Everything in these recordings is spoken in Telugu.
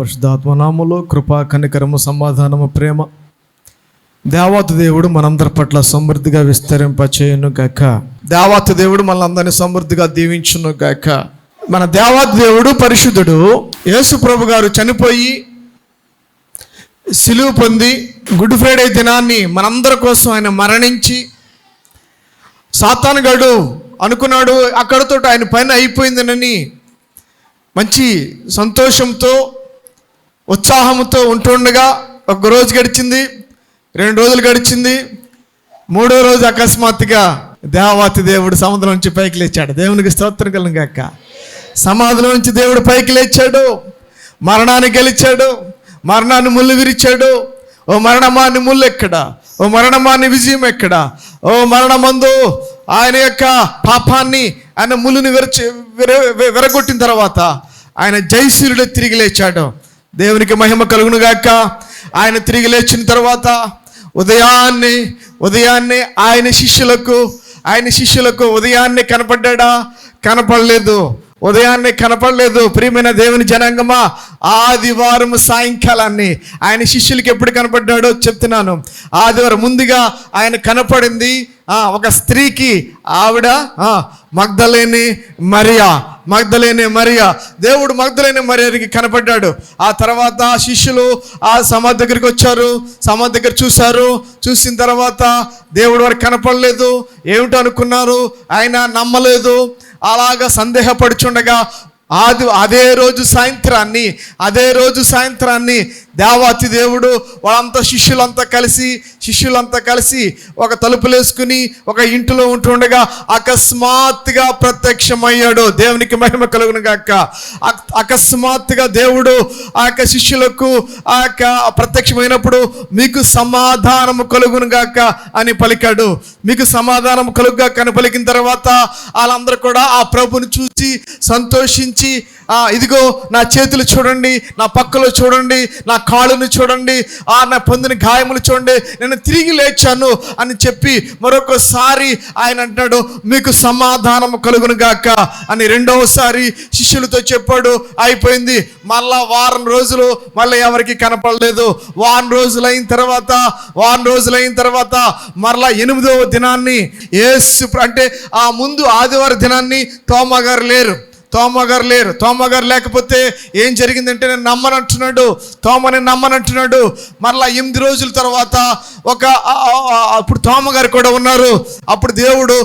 పరిశుద్ధాత్మ నామములో కృపా కనికరము సమాధానము ప్రేమ దేవాతి దేవుడు మనందరి పట్ల సమృద్ధిగా విస్తరింపచేయును గాక. దేవాతి దేవుడు మనందరినీ సమృద్ధిగా దీవించును గాక. మన దేవాతి దేవుడు పరిశుద్ధుడు. యేసు ప్రభు గారు చనిపోయి సిలువ పొంది గుడ్ ఫ్రైడే దినాన్ని మనందరి కోసం ఆయన మరణించి, సాతానుగాడు అనుకున్నాడు అక్కడితో ఆయన పైన అయిపోయిందనని మంచి సంతోషంతో ఉత్సాహంతో ఉంటుండగా ఒక రోజు గడిచింది, 2 రోజులు గడిచింది, 3వ రోజు అకస్మాత్తుగా దేవాతి దేవుడు సముద్రం నుంచి పైకి లేచాడు. దేవునికి స్తోత్రం కలుగును గాక. సమాధిలో నుంచి దేవుడు పైకి లేచాడు, మరణాన్ని గెలిచాడు, మరణాన్ని ముళ్ళు విరిచాడు. ఓ మరణమా నీ ముళ్ళు ఎక్కడా? ఓ మరణమా నీ విజయం ఎక్కడా? ఓ మరణమందు ఆయన యొక్క పాపాన్ని, ఆయన ముళ్ళుని విరగొట్టిన తర్వాత ఆయన జయశీలుడు తిరిగి లేచాడు. దేవునికి మహిమ కలుగును గాక. ఆయన తిరిగి లేచిన తర్వాత ఉదయాన్నే ఆయన శిష్యులకు ఉదయాన్నే కనపడ్డా? కనపడలేదు. ఉదయాన్నే కనపడలేదు. ప్రియమైన దేవుని జనాంగమా, ఆదివారం సాయంకాలాన్ని ఆయన శిష్యులకి ఎప్పుడు కనపడ్డాడో చెప్తున్నాను. ఆదివారం ముందుగా ఆయన కనపడింది ఒక స్త్రీకి. ఆవిడ మగ్దలేని మరియా. దేవుడు మగ్దలేని మరియకి కనపడ్డాడు. ఆ తర్వాత శిష్యులు ఆ సమాధి దగ్గరికి వచ్చారు. సమాధి దగ్గర చూసిన తర్వాత దేవుడు వారికి కనపడలేదు. ఏమిటో అనుకున్నారు, ఆయన నమ్మలేదు. అలాగా సందేహపడుచుండగా అదే రోజు సాయంత్రాన్ని దేవాతి దేవుడు వాళ్ళంతా శిష్యులంతా కలిసి ఒక తలుపులేసుకుని ఒక ఇంటిలో ఉంటుండగా అకస్మాత్తుగా ప్రత్యక్షమయ్యాడు. దేవునికి మహిమ కలుగును గాక. అకస్మాత్తుగా దేవుడు ఆ యొక్క శిష్యులకు ఆ యొక్క ప్రత్యక్షమైనప్పుడు మీకు సమాధానము కలుగును గాక అని పలికాడు. మీకు సమాధానం కలుగుగాక అని పలికిన తర్వాత వాళ్ళందరూ కూడా ఆ ప్రభుని చూసి సంతోషించి, ఇదిగో నా చేతులు చూడండి, నా పక్కలో చూడండి, నా కాళ్ళను చూడండి, నా పొందిన గాయములు చూడండి, నేను తిరిగి లేచాను అని చెప్పి మరొకసారి ఆయన అంటున్నాడు మీకు సమాధానం కలుగును గాక అని రెండవసారి శిష్యులతో చెప్పాడు. అయిపోయింది. మళ్ళా వారం రోజులు మళ్ళీ ఎవరికి కనపడలేదు. వారం రోజులైన తర్వాత మరలా 8వ దినాన్ని యేసు అంటే ఆ ముందు ఆదివారం దినాన్ని తోమా గారు లేకపోతే ఏం జరిగిందంటే నేను నమ్మనంటున్నాడు. మరలా 8 రోజుల తర్వాత అప్పుడు తోమ గారు కూడా ఉన్నారు. అప్పుడు దేవుడు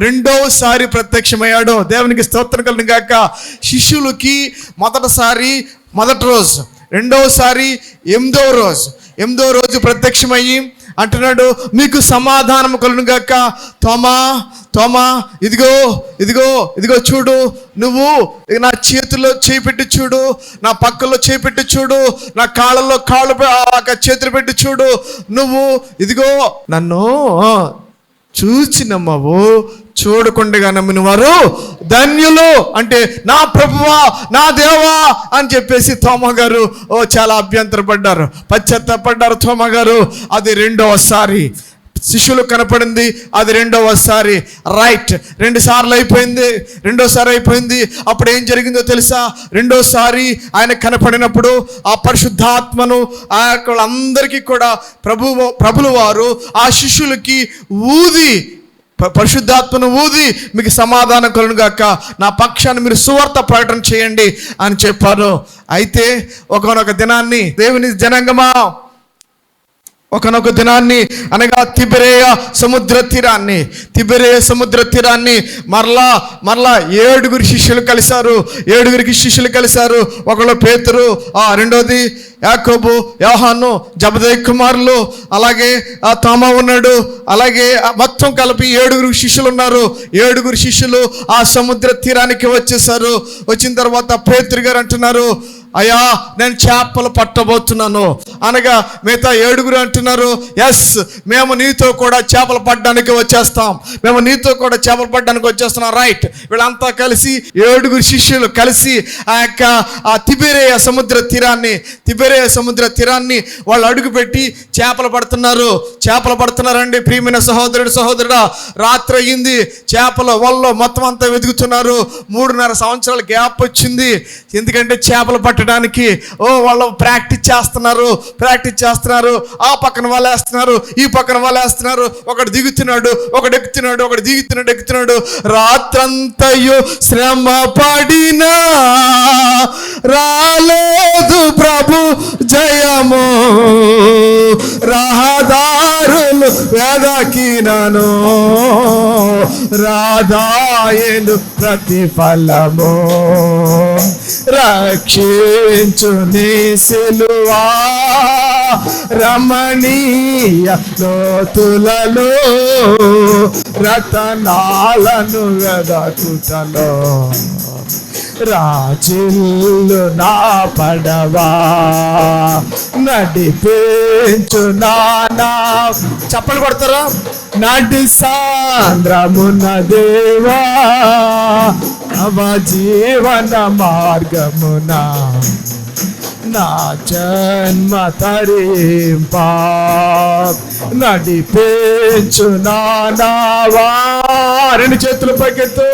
రెండోసారి ప్రత్యక్షమయ్యాడు. దేవునికి స్తోత్రం కలుగును గాక. శిష్యులకి మొదటి రోజు, రెండవసారి 8వ రోజు ప్రత్యక్షమయ్యి అంటున్నాడు మీకు సమాధానం కలుగును గాక. తోమా ఇదిగో చూడు, నువ్వు నా చేతుల్లో చేయి పెట్టి చూడు, నా పక్కల్లో చేయి పెట్టి చూడు, నా కాళ్ళలో చేతులు పెట్టి చూడు, నువ్వు ఇదిగో నన్ను చూచి నమ్మవు, చూడకుండా నమ్మిన వారు ధన్యులు అంటే నా ప్రభువా, నా దేవా అని చెప్పేసి తోమా గారు చాలా అభ్యంతరపడ్డారు, పశ్చాత్తాపడ్డారు తోమా గారు. అది రెండవసారి శిష్యులు కనపడింది. అది రెండవసారి. రైట్, 2 సార్లు అయిపోయింది. రెండోసారి అయిపోయింది. అప్పుడు ఏం జరిగిందో తెలుసా? రెండోసారి ఆయన కనపడినప్పుడు ఆ పరిశుద్ధాత్మను అందరికీ కూడా ప్రభుల వారు ఆ శిష్యులకి పరిశుద్ధాత్మను ఊది మీకు సమాధానం కలుగును గాక, నా పక్షాన్ని మీరు సువార్త ప్రకటన చేయండి అని చెప్పారు. అయితే ఒకనొక దినాన్ని దేవుని జనాంగమా, ఒకనొక దినాన్ని అనగా తిబెరేయ సముద్ర తీరాన్ని మరలా 7 శిష్యులు కలిశారు. ఒకళ్ళు పేతురు, రెండోది యాకోబు, యోహాను, జబదేయి కుమారులు, అలాగే తోమా ఉన్నాడు. అలాగే మొత్తం కలిపి 7 శిష్యులు ఉన్నారు. 7 శిష్యులు ఆ సముద్ర తీరానికి వచ్చేసారు. వచ్చిన తర్వాత పేతురు గారు అంటున్నారు, అయ్యా నేను చేపలు పట్టబోతున్నాను అనగా మిగతా 7 అంటున్నారు, ఎస్ మేము నీతో కూడా చేపలు పట్టడానికి వచ్చేస్తున్నాం. రైట్, వీళ్ళంతా కలిసి 7 శిష్యులు కలిసి ఆ యొక్క తిబెరేయ సముద్ర తీరాన్ని వాళ్ళు అడుగుపెట్టి చేపలు పడుతున్నారండి. ప్రియమైన సహోదరుడా, రాత్రి అయ్యింది. చేపల వల్ల మొత్తం అంతా వెతుకుతున్నారు. 3.5 సంవత్సరాల గ్యాప్ వచ్చింది. ఎందుకంటే చేపలు పట్టడం పట్టడానికి వాళ్ళు ప్రాక్టీస్ చేస్తున్నారు. ఆ పక్కన వాళ్ళు వేస్తున్నారు, ఈ పక్కన వాళ్ళు వేస్తున్నారు. ఒకడు దిగుతున్నాడు, ఒకడు ఎక్కుతున్నాడు. రాత్రంతయు శ్రమ పడినా రాలేదు ప్రభు జయము, రహదారులు వెదకినను రాదాయను ప్రతిఫలము, రక్షించు నీ సిలువా రమణీయ లోతులలో రతనాలను వెదకుటలో రాజిల్లు నా పడవా నడిపించు నా చప్పలు కొడతారా? నడి సాంద్రమున దేవా నవ జీవన మార్గమున నా జన్మ తరింపా నడిపించు నావా. రెండు చేతులు పైకెత్తు,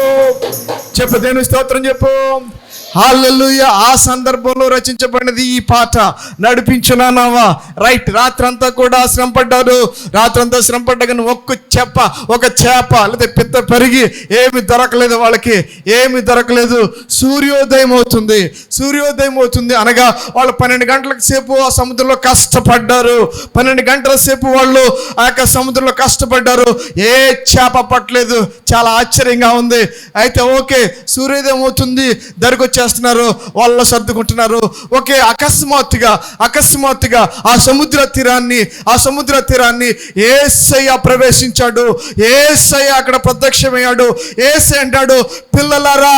చెప్పు దేవుని స్తోత్రం చెప్పు. హల్లెలూయా. ఆ సందర్భంలో రచించబడినది ఈ పాట, నడిపించునావా. రైట్. రాత్రంతా కూడా శ్రమపడ్డారు. రాత్రంతా శ్రమపడ్డాను. ఒక చేప లేదా పిత్త పెరిగి ఏమి దొరకలేదు, వాళ్ళకి ఏమి దొరకలేదు. సూర్యోదయం అవుతుంది అనగా వాళ్ళు 12 గంటల సేపు ఆ సముద్రంలో కష్టపడ్డారు. 12 గంటల సేపు వాళ్ళు ఆ యొక్క సముద్రంలో కష్టపడ్డారు. ఏ చేప పట్టలేదు. చాలా ఆశ్చర్యంగా ఉంది. అయితే ఓకే, సూర్యోదయం అవుతుంది, దగ్గరకు వచ్చేస్తున్నారు, వాళ్ళు సర్దుకుంటున్నారు. ఓకే, అకస్మాత్తుగా ఆ సముద్ర తీరాన్ని యేసయ్య ప్రవేశించాడు. యేసయ్య అక్కడ ప్రత్యక్షమయ్యాడు. యేసయ్య అంటాడు, పిల్లలారా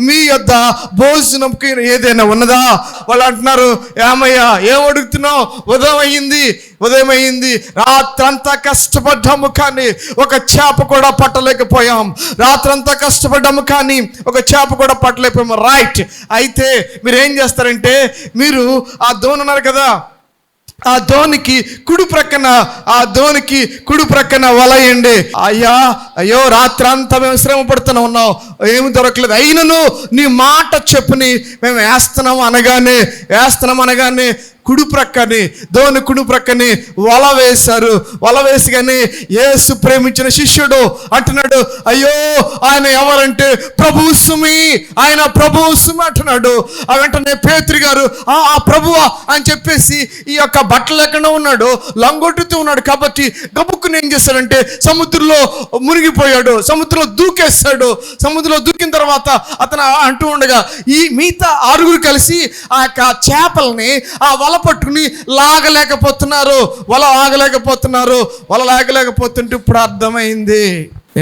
మీ యొద్ద భోజనంకి ఏదైనా ఉన్నదా? వాళ్ళు అంటున్నారు, ఏమయ్యా ఏం అడుగుతున్నావు? ఉదయం అయింది, రాత్రంతా కష్టపడ్డాము కానీ ఒక చేప కూడా పట్టలేకపోయాం. రాత్రంతా కష్టపడ్డాము కానీ ఒక చేప కూడా పట్టలేకపోయాము. రైట్. అయితే మీరు ఏం చేస్తారంటే, మీరు ఆ దోణి ఉన్నారు కదా, ఆ దోనికి కుడి ప్రక్కన వలయండి. అయ్యో రాత్రంతా మేము శ్రమ పడుతూనే ఉన్నాం, ఏమి దొరకలేదు, అయినను నీ మాట చెప్పుని మేము వేస్తున్నాం అనగానే దోని కుడి ప్రక్కని వల వేశారు. వల వేసి కానీ యేసు ప్రేమించిన శిష్యుడు అంటున్నాడు, అయ్యో ఆయన ఎవరంటే ప్రభువు సుమి అంటున్నాడు. ఆ వెంటనే పేతురు గారు ఆ ప్రభువా అని చెప్పేసి ఈ యొక్క బట్టలు లేకుండా ఉన్నాడు, లంగొట్టుతూ ఉన్నాడు కాబట్టి గబుక్కుని ఏం చేశాడంటే సముద్రంలో మునిగిపోయాడు, సముద్రంలో దూకేస్తాడు. సముద్రంలో దూకిన తర్వాత అతను అంటూ ఉండగా ఈ మిగతా 6 కలిసి ఆ యొక్క చేపల్ని ఆ వల పట్టుకుని లాగలేకపోతున్నారు. వల లాగలేకపోతుంటే ఇప్పుడు అర్థమైంది.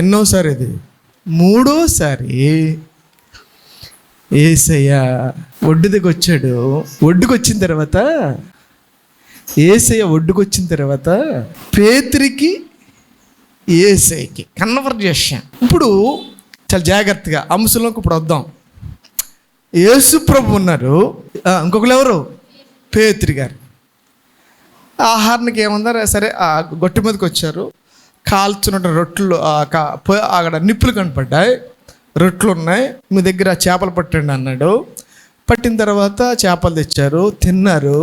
ఎన్నోసారి ఇది 3వ యేసయ్య ఒడ్డుకి వచ్చాడు. ఒడ్డుకొచ్చిన తర్వాత పేతురికి యేసయ్యకి కన్వర్జేషన్. ఇప్పుడు చాలా జాగ్రత్తగా అంశంలోకి ఇప్పుడు వద్దాం. యేసు ప్రభు ఉన్నారు, ఇంకొకరు ఎవరు? పేతురు గారు. ఆహారానికి ఏమన్నారు? సరే ఆ గొట్టె మీదకి వచ్చారు. కాల్చున్న రొట్టెలు అక్కడ నిప్పులు కనపడ్డాయి, రొట్టెలు ఉన్నాయి, మీ దగ్గర చేపలు పట్టండి అన్నాడు. పట్టిన తర్వాత చేపలు తెచ్చారు, తిన్నారు.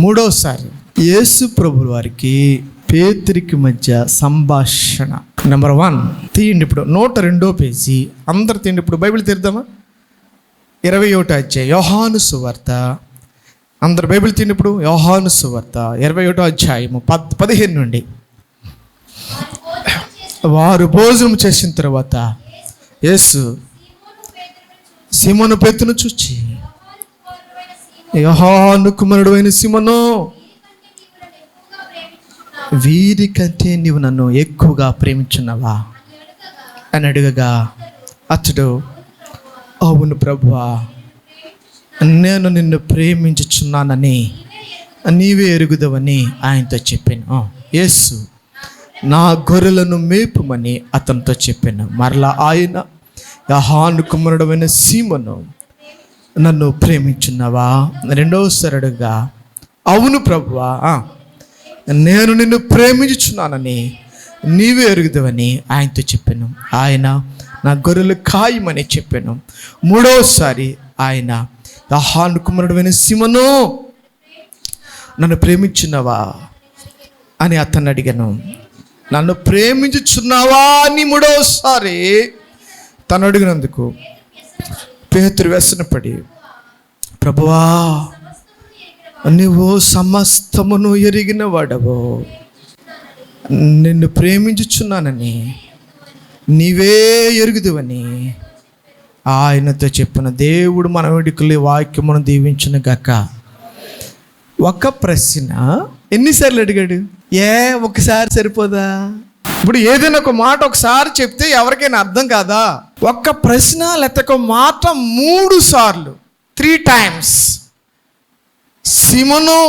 3వసారి యేసు ప్రభు వారికి పేతురికి మధ్య సంభాషణ. నెంబర్ 1 తీయండి. ఇప్పుడు 102వ పేజీ అందరు తీయండి. ఇప్పుడు బైబిల్ తీద్దామా? 21వ అధ్యాయం యోహాను సువార్త. అందరు బైబిల్ తీయండి. ఇప్పుడు యోహాను సువార్త 21వ అధ్యాయము 15 నుండి. వారు భోజనం చేసిన తర్వాత యేసు సీమోను పేతురును చూచి, యోహాను కుమారుడు అయిన సీమోను, వీరికంటే నీవు నన్ను ఎక్కువగా ప్రేమించున్నావా అని అడగగా అతడు, అవును ప్రభువా, నేను నిన్ను ప్రేమించుచున్నానని నీవే ఎరుగుదవని ఆయనతో చెప్పాను. యేసు నా గొర్రెలను మేపుమని అతనితో చెప్పాను. మరలా ఆయన, యోహాను కుమారుడైన సీమోను, నన్ను ప్రేమించున్నావా? 2వసారి అడగగా, అవును ప్రభువా, నేను నిన్ను ప్రేమించుచున్నానని నీవే ఎరుగుదవని ఆయనతో చెప్పాను. ఆయన నా గొర్రెలు కాయమని చెప్పాను. 3వసారి ఆయన యోహాను కుమారుడైన సీమోను, నన్ను ప్రేమించున్నావా అని అతన్ని అడిగాను. నన్ను ప్రేమించుచున్నావా అని మూడోసారి తను అడిగినందుకు పేతురు వ్యసనపడి, ప్రభువా, నువ్వు సమస్తమును ఎరిగిన వాడవు, నిన్ను ప్రేమించుచున్నానని నీవే ఎరుగుదువని ఆయనతో చెప్పిన. దేవుడు మన వేడుకలు వాక్యమును దీవించును గాక. ఒక ప్రశ్న ఎన్నిసార్లు అడిగాడు? ఒకసారి సరిపోదా? ఇప్పుడు ఏదైనా ఒక మాట ఒకసారి చెప్తే ఎవరికైనా అర్థం కాదా? ఒక్క ప్రశ్న లేకపోతే ఒక మాట 3 సార్లు, 3 times. Simon,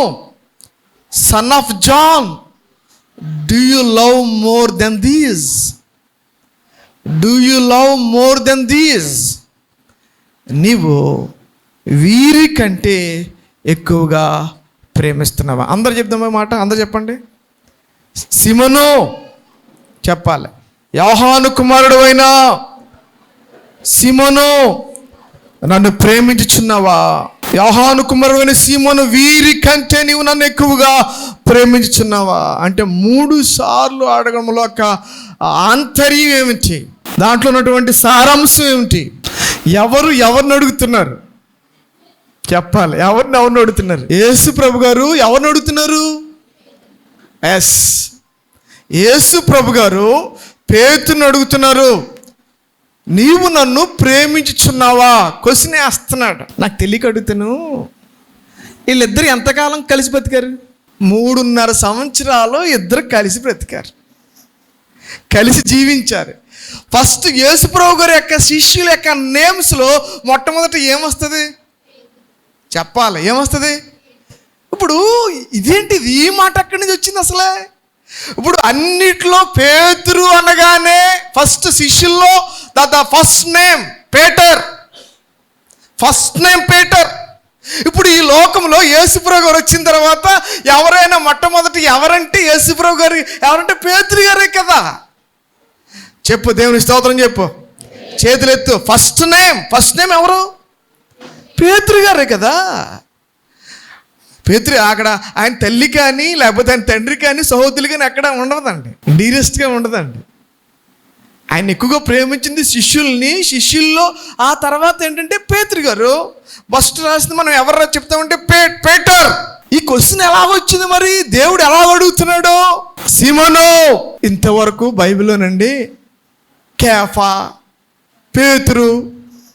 son of John, do you love more than these? Do you love more than these? నీవు వీరికంటే ఎక్కువగా ప్రేమిస్తున్నావా? అందరు చెప్దామా మాట? అందరు చెప్పండి. సీమోను చెప్పాలి. యోహాను కుమారుడు అయిన సీమోను, నన్ను ప్రేమించుచున్నావా? యోహాను కుమారుడు అయిన సీమోను, వీరికంటే నీవు నన్ను ఎక్కువగా ప్రేమించుచున్నావా? అంటే 3 సార్లు అడగడంలో ఒక ఆంతర్యం ఏమిటి? దాంట్లో ఉన్నటువంటి సారాంశం ఏమిటి? ఎవరిని అడుగుతున్నారు చెప్పాలి. ఎవరిని అడుగుతున్నారు? యేసు ప్రభు గారు ఎవరిని అడుగుతున్నారు? యేసు ప్రభు గారు పేతురుని అడుగుతున్నారు, నీవు నన్ను ప్రేమించుచున్నావా? క్వశ్చన్ వేస్తున్నాడు. నాకు తెలియక అడుగుతాను, వీళ్ళిద్దరు ఎంతకాలం కలిసి బ్రతికారు? 3.5 సంవత్సరాలు ఇద్దరు కలిసి బ్రతికారు, కలిసి జీవించారు. ఫస్ట్ యేసు ప్రభు గారి యొక్క శిష్యుల యొక్క నేమ్స్లో మొట్టమొదటి ఏమొస్తుంది చెప్పాలి? ఏమొస్తుంది? ఇప్పుడు ఇదేంటిది? ఈ మాట ఎక్కడి నుంచి వచ్చింది అసలే? ఇప్పుడు అన్నిట్లో పేతురు అనగానే ఫస్ట్ శిష్యుల్లో the first name Peter. First name Peter. ఇప్పుడు ఈ లోకంలో యేసుప్రభు గారు వచ్చిన తర్వాత ఎవరైనా మొట్టమొదటి ఎవరంటే యేసుప్రభు గారు, ఎవరంటే పేతురు గారే కదా. చెప్పు, దేవుని స్తోత్రం చెప్పు, చేతులెత్తు. ఫస్ట్ నేమ్ ఎవరు? పేతురు గారే కదా. పేతురు అక్కడ ఆయన తల్లి కానీ లేకపోతే ఆయన తండ్రి కానీ సహోదరులు కానీ ఎక్కడ ఉండదండి, డీరెస్ట్గా ఉండదండి. ఆయన ఎక్కువగా ప్రేమించింది శిష్యుల్ని. శిష్యుల్లో ఆ తర్వాత ఏంటంటే పేతురు గారు. ఫస్ట్ రాసింది మనం ఎవరు చెప్తామంటే పీటర్. ఈ క్వశ్చన్ ఎలా వచ్చింది మరి? దేవుడు ఎలా అడుగుతున్నాడు? సీమోను, ఇంతవరకు బైబిల్లోనండి కేఫా, పేతురు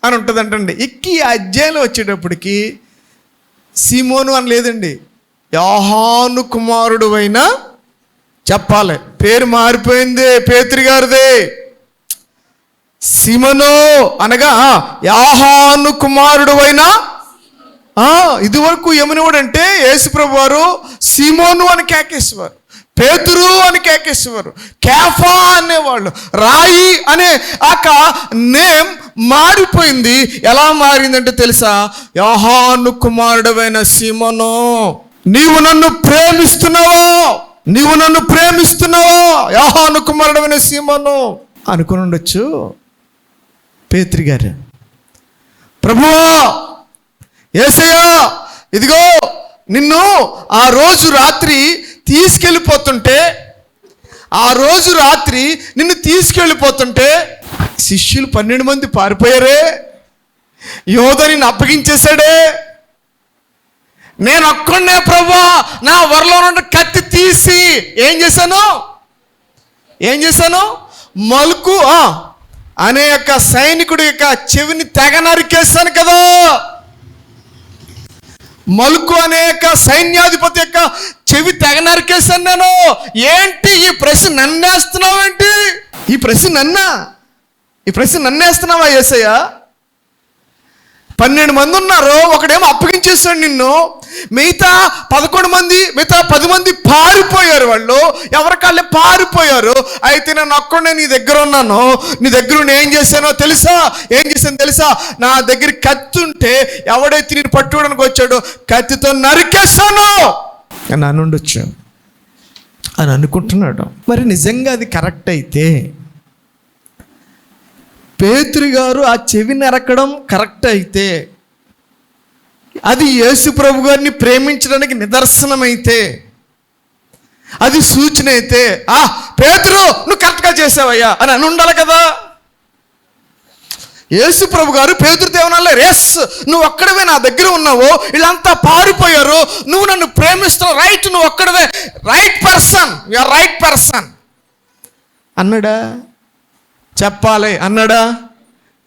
అని ఉంటుందంటండి. ఈ అధ్యాయంలో వచ్చేటప్పటికి సీమోను అని లేదండి, యోహాను కుమారుడు అయినా చెప్పాలి. పేరు మారిపోయింది, పేతురు గారిదే. సీమోను అనగా యోహాను కుమారుడు అయినా. ఇదివరకు ఏమనేవాడంటే యేసుప్రభు వారు సీమోను అని కేకేసేవారు, పేతురు అని కేకేసేవారు, కేఫా అనేవాళ్ళు. రాయి అనే ఆ నేమ్ మారిపోయింది. ఎలా మారిందంటే తెలుసా? యోహాను కుమారుడైన సీమోను, నీవు నన్ను ప్రేమిస్తున్నావా? నీవు నన్ను ప్రేమిస్తున్నావా యోహాను కుమారుడైన సీమోను అనుకుని ఉండొచ్చు పేతురు గారు. ప్రభువా, యేసయ్యా, ఇదిగో నిన్ను ఆ రోజు రాత్రి తీసుకెళ్ళిపోతుంటే, నిన్ను తీసుకెళ్ళిపోతుంటే శిష్యులు 12 మంది పారిపోయారే, యోధ నిన్ను అప్పగించేశాడే, నేను ఒక్కడే ప్రభువా నా వరలో నుండి కత్తి తీసి ఏం చేశాను? మలుకు అనే యొక్క సైనికుడి యొక్క చెవిని తెగ నరికేశాను కదా. మలుకు అనే యొక్క సైన్యాధిపతి యొక్క చెవి తెగ నరికేశాను నేను. ఏంటి ఈ ప్రశ్న నన్నేస్తున్నావేంటి? ఈ ప్రశ్న నన్నేస్తున్నావా యేసయ్య? 12 మంది ఉన్నారు, ఒకడేమో అప్పగించేస్తాడు నిన్ను, మిగతా 10 మంది పారిపోయారు. వాళ్ళు ఎవరికాళ్ళే పారిపోయారు. అయితే నేను ఒక్కడే నీ దగ్గర ఉన్నాను. నీ దగ్గర ఏం చేశానో తెలుసా? నా దగ్గర కత్తి ఉంటే ఎవడైతే నేను పట్టుకోవడానికి వచ్చాడో కత్తితో నరికేస్తాను అని అనుండొచ్చు అని అనుకుంటున్నాడు. మరి నిజంగా అది కరెక్ట్ అయితే పేతురు గారు ఆ చెవి నరకడం కరెక్ట్ అయితే అది యేసు ప్రభు గారిని ప్రేమించడానికి నిదర్శనమైతే, అది సూచన అయితే, పేతురు నువ్వు కరెక్ట్గా చేసావయ్యా అని ఉండాలి కదా. యేసు ప్రభు గారు పేతురు దేవనాలే, రేస్ నువ్వు ఒక్కడవే నా దగ్గర ఉన్నావు, వీళ్ళంతా పారిపోయారు, నువ్వు నన్ను ప్రేమిస్తున్నావు, రైట్, నువ్వు ఒక్కడవే right person, you are right person అన్నాడా? చెప్పాలి అన్నాడా?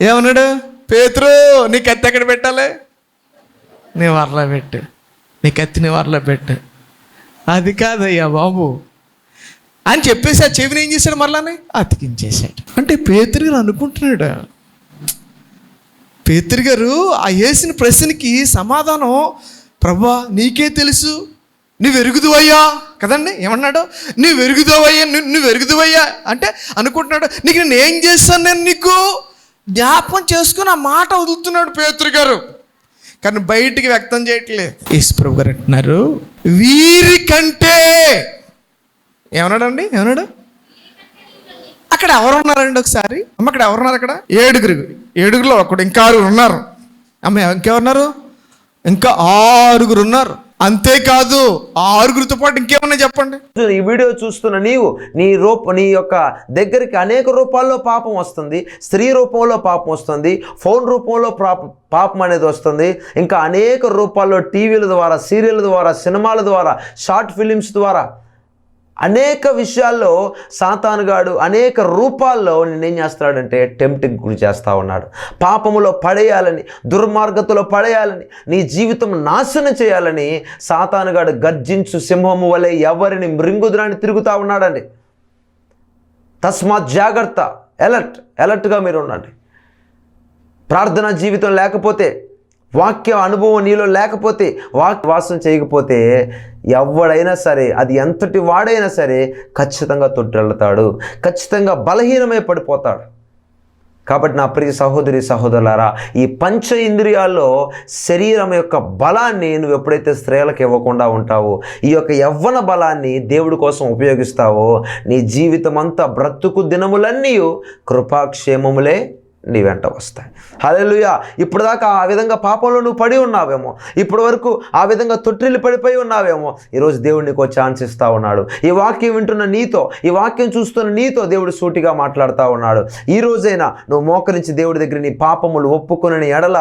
ఏమన్నాడు? పేతురు నీ కత్తి ఎక్కడ పెట్టాలి? నీ వరలో పెట్టు, నీ కత్తి నీ వరలో పెట్టు. అది కాదయ్యా బాబు అని చెప్పేసి ఆ చెవిని ఏం చేశాడు? మరలానే అతికించేశాడు. అంటే పేతురు గారు అనుకుంటున్నాడు, పేతురు గారు ఆ వేసిన ప్రశ్నకి సమాధానం, ప్రభువా నీకే తెలుసు, నువ్వు ఎరుగుదువయ్యా కదండి. ఏమన్నాడు? నువ్వు ఎరుగుదువయ్యా, నువ్వు ఎరుగుదువయ్యా అంటే అనుకుంటున్నాడు, నీకు నేను ఏం చేస్తాను, నేను నీకు జ్ఞాపకం చేసుకుని ఆ మాట వదులుతున్నాడు పేతురు గారు, కానీ బయటికి వ్యక్తం చేయట్లేదు. యేసు ప్రభు గారు అంటున్నారు, వీరికంటే ఏమన్నాడండి? ఏమన్నాడు? అక్కడ ఎవరు ఉన్నారండి? ఒకసారి అమ్మ, అక్కడ ఎవరున్నారు? అక్కడ ఏడుగురులో ఒకడు, ఇంకా 6 ఉన్నారు. అమ్మ, ఇంకెవరున్నారు? ఇంకా 6 ఉన్నారు. అంతేకాదు 6తో పాటు ఇంకేమన్నా చెప్పండి. ఈ వీడియో చూస్తున్న నీవు నీ యొక్క దగ్గరికి అనేక రూపాల్లో పాపం వస్తుంది. స్త్రీ రూపంలో పాపం వస్తుంది, ఫోన్ రూపంలో పాపం అనేది వస్తుంది, ఇంకా అనేక రూపాల్లో టీవీల ద్వారా, సీరియల్ ద్వారా, సినిమాల ద్వారా, షార్ట్ ఫిలిమ్స్ ద్వారా, అనేక విషయాల్లో సాతానుగాడు అనేక రూపాల్లో నిన్నేం చేస్తాడంటే టెంప్టింగ్ గురి చేస్తూ ఉన్నాడు. పాపములో పడేయాలని, దుర్మార్గతలో పడేయాలని, నీ జీవితం నాశనం చేయాలని సాతానుగాడు గర్జించు సింహము వలె ఎవరిని మృంగుదురాని తిరుగుతూ ఉన్నాడండి. తస్మాత్ జాగ్రత్త, అలర్ట్గా మీరు ఉండండి. ప్రార్థనా జీవితం లేకపోతే, వాక్య అనుభవం నీలో లేకపోతే, వాసం చేయకపోతే ఎవడైనా సరే, అది ఎంతటి వాడైనా సరే ఖచ్చితంగా తొట్టెళ్తాడు, ఖచ్చితంగా బలహీనమై పడిపోతాడు. కాబట్టి నా ప్రియ సహోదరి సహోదరులారా, ఈ పంచ ఇంద్రియాల్లో శరీరం యొక్క బలాన్ని నువ్వు ఎప్పుడైతే స్త్రీలకు ఇవ్వకుండా ఉంటావో, ఈ యొక్క యవ్వన బలాన్ని దేవుడి కోసం ఉపయోగిస్తావో, నీ జీవితం అంతా బ్రతుకు దినములన్నీ కృపాక్షేమములే నీ వెంట వస్తాయి. హల్లెలూయా. ఇప్పుడు దాకా ఆ విధంగా పాపంలో నువ్వు పడి ఉన్నావేమో, ఇప్పటి వరకు ఆ విధంగా తొట్టిల్లి పడిపోయి ఉన్నావేమో, ఈరోజు దేవుడు నీకు ఛాన్స్ ఇస్తూ ఉన్నాడు. ఈ వాక్యం వింటున్న నీతో, ఈ వాక్యం చూస్తున్న నీతో దేవుడు సూటిగా మాట్లాడుతూ ఉన్నాడు. ఈ రోజైనా నువ్వు మోకరించి దేవుడి దగ్గర నీ పాపములు ఒప్పుకొనని ఎడల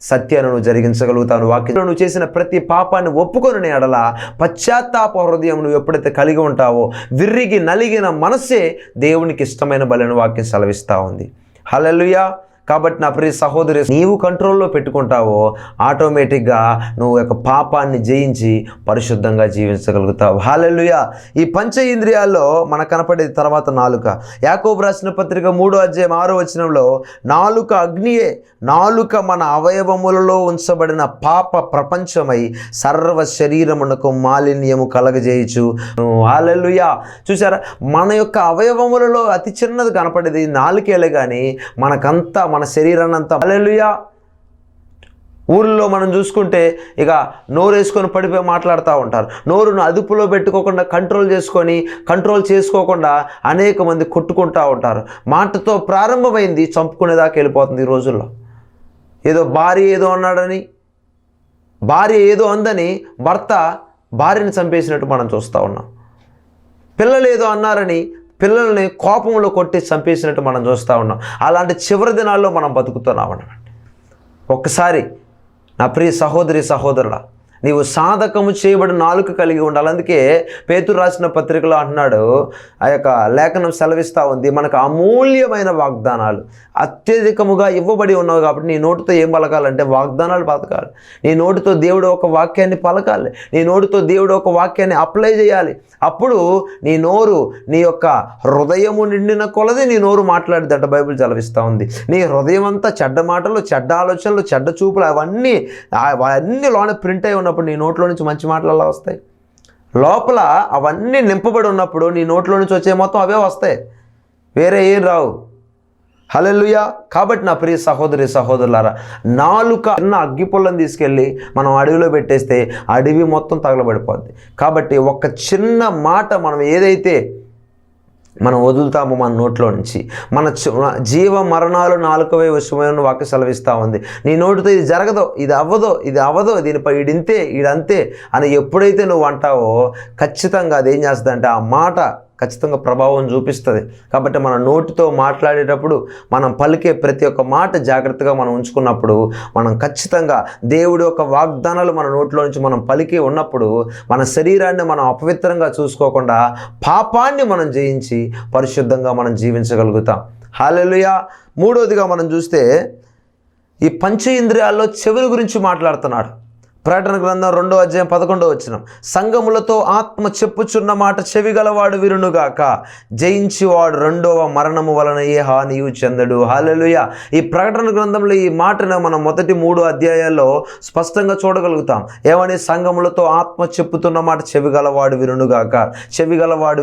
సత్యాన్ని నువ్వు జరిగించగలుగుతావు. వాక్యంలో నువ్వు చేసిన ప్రతి పాపాన్ని ఒప్పుకొనని ఎడల పశ్చాత్తాప హృదయం నువ్వు ఎప్పుడైతే కలిగి ఉంటావో, విర్రిగి నలిగిన మనసే దేవునికి ఇష్టమైన బలిని వాక్యం సెలవిస్తూ ఉంది. హల్లెలూయా. కాబట్టి నా ప్రియ సహోదరి, నీవు కంట్రోల్లో పెట్టుకుంటావో ఆటోమేటిక్గా నువ్వు యొక్క పాపాన్ని జయించి పరిశుద్ధంగా జీవించగలుగుతావు. హల్లెలూయా. ఈ పంచ ఇంద్రియాల్లో మనకు కనపడేది తర్వాత నాలుక. యాకోబు రాసిన పత్రిక 3:6 నాలుక అగ్నియే, నాలుక మన అవయవములలో ఉంచబడిన పాప ప్రపంచమై సర్వ శరీరమునకు మాలిన్యము కలగజేయచ్చు. హల్లెలూయా. చూసారా, మన యొక్క అవయవములలో అతి చిన్నది కనపడేది నాలుకేలే, కానీ మనకంతా, మన శరీరాన్ని అంతా. హల్లెలూయా. ఊళ్ళో మనం చూసుకుంటే ఇక నోరు వేసుకొని పడిపోయి మాట్లాడుతూ ఉంటారు. నోరును అదుపులో పెట్టుకోకుండా, కంట్రోల్ చేసుకోకుండా అనేక మంది కొట్టుకుంటూ ఉంటారు. మాటతో ప్రారంభమైంది చంపుకునేదాకా వెళ్ళిపోతుంది. ఈ రోజుల్లో ఏదో భార్య ఏదో అందని భర్త భార్యని చంపేసినట్టు మనం చూస్తూ ఉన్నాం. పిల్లలు ఏదో అన్నారని పిల్లల్ని కోపంలో కొట్టి చంపేసినట్టు మనం చూస్తూ ఉన్నాం. అలాంటి చివరి దినాల్లో మనం బతుకుతున్నామన్నమాట. ఒక్కసారి నా ప్రియ సహోదరి సహోదరుల, నీవు సాధకము చేయబడిన నాలుక కలిగి ఉండాలి. అందుకే పేతురు రాసిన పత్రికలో అంటున్నాడు, ఆ యొక్క లేఖనం సెలవిస్తూ ఉంది, మనకు అమూల్యమైన వాగ్దానాలు అత్యధికముగా ఇవ్వబడి ఉన్నావు. కాబట్టి నీ నోటితో ఏం పలకాలంటే వాగ్దానాలు పలకాలి. నీ నోటితో దేవుడు ఒక వాక్యాన్ని పలకాలి. నీ నోటితో దేవుడు ఒక వాక్యాన్ని అప్లై చేయాలి. అప్పుడు నీ నోరు, నీ యొక్క హృదయము నిండిన కొలది నీ నోరు మాట్లాడిద్దంట బైబిల్ సెలవిస్తూ ఉంది. నీ హృదయం అంతా చెడ్డ మాటలు, చెడ్డ ఆలోచనలు, చెడ్డ చూపులు అవన్నీ లోన ప్రింట్ అయి ఉన్నప్పుడు నీ నోట్లో నుంచి మంచి మాటలు అలా వస్తాయి. లోపల అవన్నీ నింపబడి ఉన్నప్పుడు నీ నోట్లో నుంచి వచ్చే మొత్తం అవే వస్తాయి, వేరే ఏం రావు. హల్లెలూయా. కాబట్టి నా ప్రియ సహోదరి సహోదరులారా, నాలుక చిన్న అగ్గిపుల్లని తీసుకెళ్ళి మనం అడవిలో పెట్టేస్తే అడవి మొత్తం తగలబడిపోద్ది. కాబట్టి ఒక చిన్న మాట మనం ఏదైతే మనం వదులుతాము మన నోట్లో నుంచి. మన జీవ మరణాలు నాలుకవే వశమైన వాక్య సెలవిస్తూ ఉంది. నీ నోటితో ఇది జరగదో, ఇది అవ్వదో, దీనిపై ఈడింతే ఈడంతే అని ఎప్పుడైతే నువ్వు అంటావో ఖచ్చితంగా అదేం చేస్తుందంటే ఆ మాట ఖచ్చితంగా ప్రభావం చూపిస్తుంది. కాబట్టి మన నోటితో మాట్లాడేటప్పుడు మనం పలికే ప్రతి ఒక్క మాట జాగ్రత్తగా మనం ఉంచుకున్నప్పుడు మనం ఖచ్చితంగా దేవుడి యొక్క వాగ్దానాలు మన నోట్లో నుంచి మనం పలికి ఉన్నప్పుడు మన శరీరాన్ని మనం అపవిత్రంగా చూసుకోకుండా పాపాన్ని మనం జయించి పరిశుద్ధంగా మనం జీవించగలుగుతాం. హల్లెలూయా. మూడోదిగా మనం చూస్తే ఈ పంచేంద్రియాల్లో చెవుల గురించి మాట్లాడుతున్నాడు. ప్రకటన గ్రంథం 2వ అధ్యాయం 11వ వచనం, సంఘములతో ఆత్మ చెప్పుచున్న మాట చెవిగలవాడు వినుగాక, జయించివాడు రెండవ మరణము వలన ఏ హానియు చెందడు. హల్లెలూయా. ఈ ప్రకటన గ్రంథంలో ఈ మాటను మనం మొదటి 3 అధ్యాయాల్లో స్పష్టంగా చూడగలుగుతాం. ఏమని? సంఘములతో ఆత్మ చెప్పుతున్న మాట చెవిగలవాడు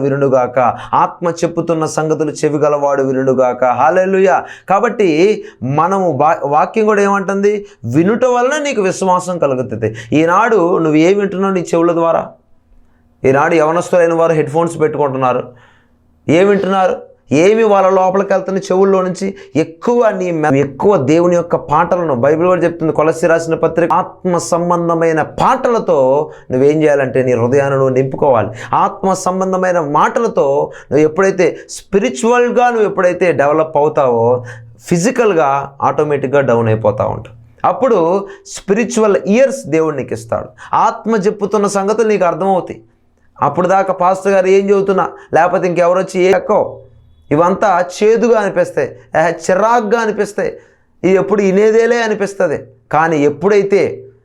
వినుగాక, ఆత్మ చెప్పుతున్న సంగతులు చెవిగలవాడు వినుగాక. హల్లెలూయా. కాబట్టి మనము వాక్యం కూడా ఏమంటుంది? వినుట వలన నీకు విశ్వాసం కలుగుతుంది. ఈనాడు నువ్వు ఏమి వింటున్నావు నీ చెవుల ద్వారా? ఈనాడు యవనస్తులైన వారు హెడ్ ఫోన్స్ పెట్టుకుంటున్నారు. ఏమి వింటున్నారు? ఏమి వాళ్ళ లోపలికి వెళ్తున్న చెవుల్లో నుంచి ఎక్కువ దేవుని యొక్క పాటలను, బైబిల్ కూడా చెప్తుంది, కొలస్సీ రాసిన పత్రిక, ఆత్మ సంబంధమైన పాటలతో నువ్వేం చేయాలంటే నీ హృదయాన్ని నువ్వు నింపుకోవాలి. ఆత్మ సంబంధమైన మాటలతో నువ్వు ఎప్పుడైతే స్పిరిచువల్గా నువ్వు ఎప్పుడైతే డెవలప్ అవుతావో ఫిజికల్గా ఆటోమేటిక్గా డౌన్ అయిపోతూ ఉంటావు. అప్పుడు స్పిరిచువల్ ఇయర్స్ దేవుడు నీకు ఇస్తాడు. ఆత్మ చెప్పుతున్న సంగతులు నీకు అర్థమవుతాయి. అప్పుడు దాకా పాస్టర్ గారు ఏం చెబుతున్నా, లేకపోతే ఇంకెవరు వచ్చి ఎక్కువ, ఇవంతా చేదుగా అనిపిస్తాయి, చిరాగ్గా అనిపిస్తాయి, ఇది ఎప్పుడు ఇనేదేలే అనిపిస్తుంది. కానీ ఎప్పుడైతే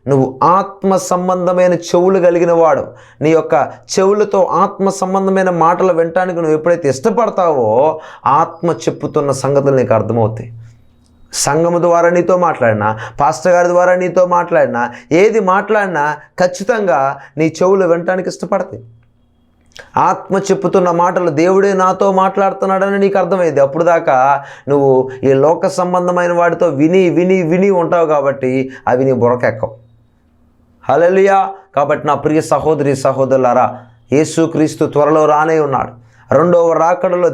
నువ్వు ఆత్మ సంబంధమైన చెవులు కలిగిన వాడు, నీ యొక్క చెవులతో ఆత్మ సంబంధమైన మాటలు వినటానికి నువ్వు ఎప్పుడైతే ఇష్టపడతావో ఆత్మ చెప్పుతున్న సంగతులు నీకు అర్థమవుతాయి. సంఘము ద్వారా నీతో మాట్లాడినా, పాస్టర్ గారి ద్వారా నీతో మాట్లాడినా, ఏది మాట్లాడినా ఖచ్చితంగా నీ చెవులు వినటానికి ఇష్టపడతాయి. ఆత్మ చెప్పుతున్న మాటలు దేవుడే నాతో మాట్లాడుతున్నాడని నీకు అర్థమైంది. అప్పుడు దాకా నువ్వు ఈ లోక సంబంధమైన వాటితో విని ఉంటావు కాబట్టి అవి నీ బుర్రకెక్కవు. హల్లెలూయా. కాబట్టి నా ప్రియ సహోదరి సహోదరులారా, యేసుక్రీస్తు త్వరలో రానే ఉన్నాడు. రెండవ రాకడలో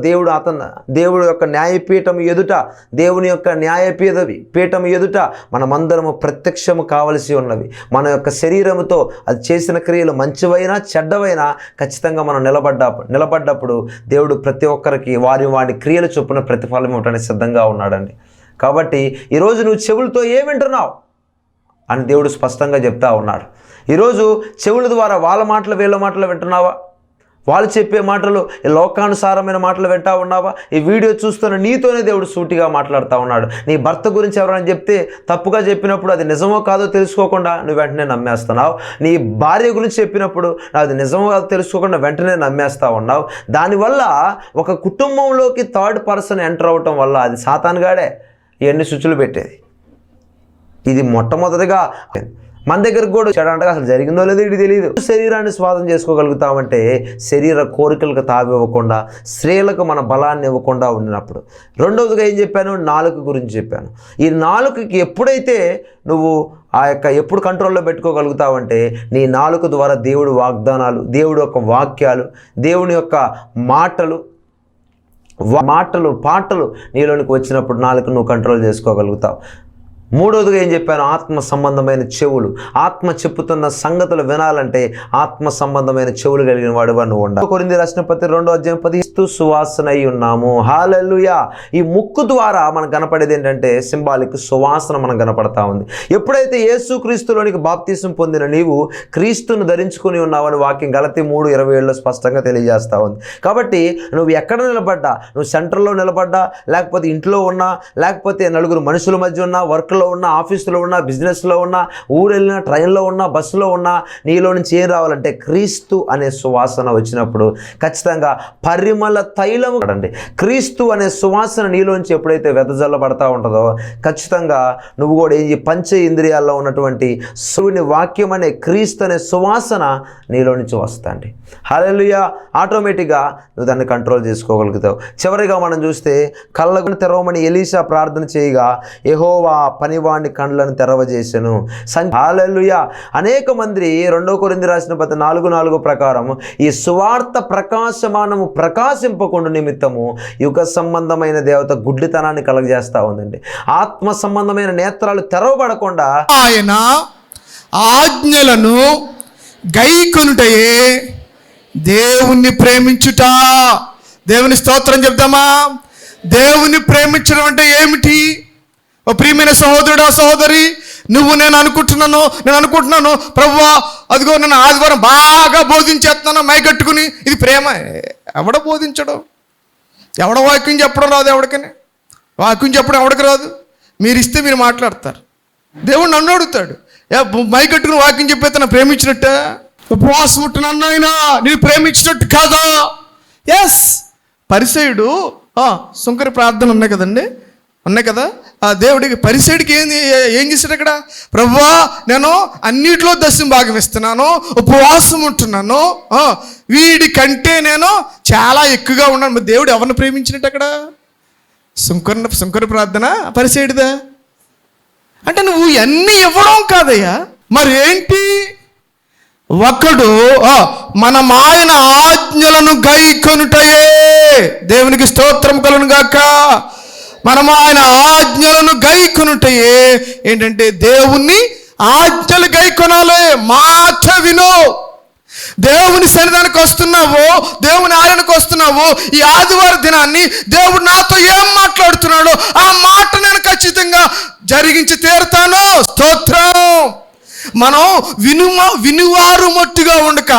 దేవుడు యొక్క న్యాయపీఠం ఎదుట, దేవుని యొక్క న్యాయపీఠం ఎదుట మనమందరము ప్రత్యక్షము కావలసి ఉన్నవి. మన యొక్క శరీరముతో అది చేసిన క్రియలు మంచివైనా చెడ్డవైనా ఖచ్చితంగా మనం నిలబడ్డప్పుడు దేవుడు ప్రతి ఒక్కరికి వారి క్రియలు చొప్పున ప్రతిఫలం ఇవ్వడానికి సిద్ధంగా ఉన్నాడండి. కాబట్టి ఈరోజు నువ్వు చెవులతో ఏం వింటున్నావు అని దేవుడు స్పష్టంగా చెప్తా ఉన్నాడు. ఈరోజు చెవుల ద్వారా వాళ్ళ మాటలు వీళ్ళ మాటలు వింటున్నావా? వాళ్ళు చెప్పే మాటలు లోకానుసారమైన మాటలు వింటా ఉన్నావా? ఈ వీడియో చూస్తున్న నీతోనే దేవుడు సూటిగా మాట్లాడుతూ ఉన్నాడు. నీ భర్త గురించి ఎవరైనా చెప్తే తప్పుగా చెప్పినప్పుడు అది నిజమో కాదో తెలుసుకోకుండా నువ్వు వెంటనే నమ్మేస్తున్నావు. నీ భార్య గురించి చెప్పినప్పుడు అది నిజమో కాదో తెలుసుకోకుండా వెంటనే నమ్మేస్తూ ఉన్నావు. దానివల్ల ఒక కుటుంబంలోకి థర్డ్ పర్సన్ ఎంటర్ అవ్వటం వల్ల అది సాతానుగాడే ఎన్ని స్విచ్లు పెట్టేది. ఇది మొట్టమొదటిగా మన దగ్గరకు కూడా వచ్చాడంటే అసలు జరిగిందో లేదో ఇది తెలియదు. శరీరాన్ని స్వాధీనం చేసుకోగలుగుతామంటే శరీర కోరికలకు తావివ్వకుండా, స్త్రీలకు మన బలాన్ని ఇవ్వకుండా ఉండినప్పుడు. రెండవదిగా ఏం చెప్పాను? నాలుక గురించి చెప్పాను. ఈ నాలుకకి ఎప్పుడైతే నువ్వు ఎప్పుడు కంట్రోల్లో పెట్టుకోగలుగుతావంటే నీ నాలుక ద్వారా దేవుడి వాగ్దానాలు, దేవుడి యొక్క వాక్యాలు, దేవుని యొక్క పాటలు నీలోనికి వచ్చినప్పుడు నాలుక నువ్వు కంట్రోల్ చేసుకోగలుగుతావు. మూడవదిగా ఏం చెప్పాను? ఆత్మ సంబంధమైన చెవులు. ఆత్మ చెప్పుతున్న సంగతులు వినాలంటే ఆత్మ సంబంధమైన చెవులు కలిగిన వాడుగా నువ్వు ఉండాలి. కొరింథీ రాసిన పత్రిక 2వ అధ్యాయం 10 సువాసన అయి ఉన్నాము. హల్లెలూయా. ఈ ముక్కు ద్వారా మనకు కనపడేది ఏంటంటే సింబాలిక్ సువాసన మనకు కనపడతా ఉంది. ఎప్పుడైతే యేసుక్రీస్తులోనికి బాప్తీసం పొందిన నీవు క్రీస్తును ధరించుకుని ఉన్నావని వాక్యం గలతీ 3:27 స్పష్టంగా తెలియజేస్తా ఉంది. కాబట్టి నువ్వు ఎక్కడ నిలబడ్డా, నువ్వు సెంటర్లో నిలబడ్డా, లేకపోతే ఇంట్లో ఉన్నా, లేకపోతే నలుగురు మనుషుల మధ్య ఉన్నా, వర్క్లో ఉన్నా, ఆఫీసులో ఉన్నా, బిజినెస్లో ఉన్నా, ఊరు వెళ్ళినా, ట్రైన్లో ఉన్నా, బస్సులో ఉన్నా, నీలో నుంచి ఏం రావాలంటే క్రీస్తు అనే సువాసన వచ్చినప్పుడు ఖచ్చితంగా పరిమళ తైలము కదండి. క్రీస్తు అనే సువాసన నీలోంచి ఎప్పుడైతే వెదజల్లబడతా ఉంటుందో ఖచ్చితంగా నువ్వు కూడా పంచ ఇంద్రియాల్లో ఉన్నటువంటి శివుని వాక్యం అనే క్రీస్తు అనే సువాసన నీలో నుంచి వస్తాండి. హల్లెలూయా. ఆటోమేటిక్గా నువ్వు దాన్ని కంట్రోల్ చేసుకోగలుగుతావు. చివరిగా మనం చూస్తే కళ్ళను తెరవమని ఎలీషా ప్రార్థన చేయగా యెహోవా పని కాని వాడిని కండ్లను తెరవజేసెను. హల్లెలూయా. అనేక మంది 2 కొరింథీ రాసిన పత్రిక 4:4 ప్రకారం ఈ సువార్త ప్రకాశమానము ప్రకాశింపకుండా నిమిత్తము యుగ సంబంధమైన దేవత గుడ్డితనాన్ని కలగజేస్తూ ఉందండి. ఆత్మ సంబంధమైన నేత్రాలు తెరవబడకుండా ఆయన ఆజ్ఞలను గైకొనుటయే దేవుణ్ణి ప్రేమించుట. దేవుని స్తోత్రం చెప్దామా? దేవుని ప్రేమించడం అంటే ఏమిటి? ఓ ప్రియమైన సహోదరుడా, సహోదరి, నేను అనుకుంటున్నాను ప్రభువా, అదిగో నన్ను ఆదివారం బాగా బోధించేస్తున్నాను మైగట్టుకుని. ఇది ప్రేమ? ఎవడ బోధించడం? ఎవడ వాక్యం చెప్పడం రాదు ఎవడికని? వాక్యం చెప్పడం ఎవడికి రాదు? మీరు ఇస్తే మీరు మాట్లాడతారు. దేవుడు నన్ను అడుగుతాడు, మైగట్టుకుని వాక్యం చెప్పేస్తే ప్రేమించినట్ట? ఉపవాసం ఉంటున్నాను అయినా నేను ప్రేమించినట్టు కాదా? ఎస్. పరిసయుడు సుంకర ప్రార్థనలు ఉన్నాయి కదండి, ఉన్నాయి కదా. ఆ దేవుడికి పరిసయుడికి ఏం చేశాడు అక్కడ? ప్రభువా, నేను అన్నిట్లో 10వ భాగం ఇస్తున్నాను, ఉపవాసం ఉంటున్నాను, వీడి కంటే నేను చాలా ఎక్కువగా ఉన్నాను. మరి దేవుడు ఎవరిని ప్రేమించినట్టు అక్కడ? సుంకర ప్రార్థన పరిసయుడిదా? అంటే నువ్వు అన్నీ ఇవ్వడం కాదయ్యా, మరి ఏంటి? ఒకడు ఆయన ఆజ్ఞలను గైకొనుటయే. దేవునికి స్తోత్రం కలుగును గాక. ఆయన ఆజ్ఞలను గైకొనుటయే ఏంటంటే దేవుణ్ణి ఆజ్ఞలు గైకొనాలి. మాట విను. దేవుని సన్నిధానికి వస్తున్నావు, దేవుని ఆలయానికి వస్తున్నావు, ఈ ఆదివారం దినాన్ని దేవుడు నాతో ఏం మాట్లాడుతున్నాడో ఆ మాట నేను ఖచ్చితంగా జరిగించి తీరుతాను. స్తోత్రం. మనం వినువారు మట్టుగా ఉండక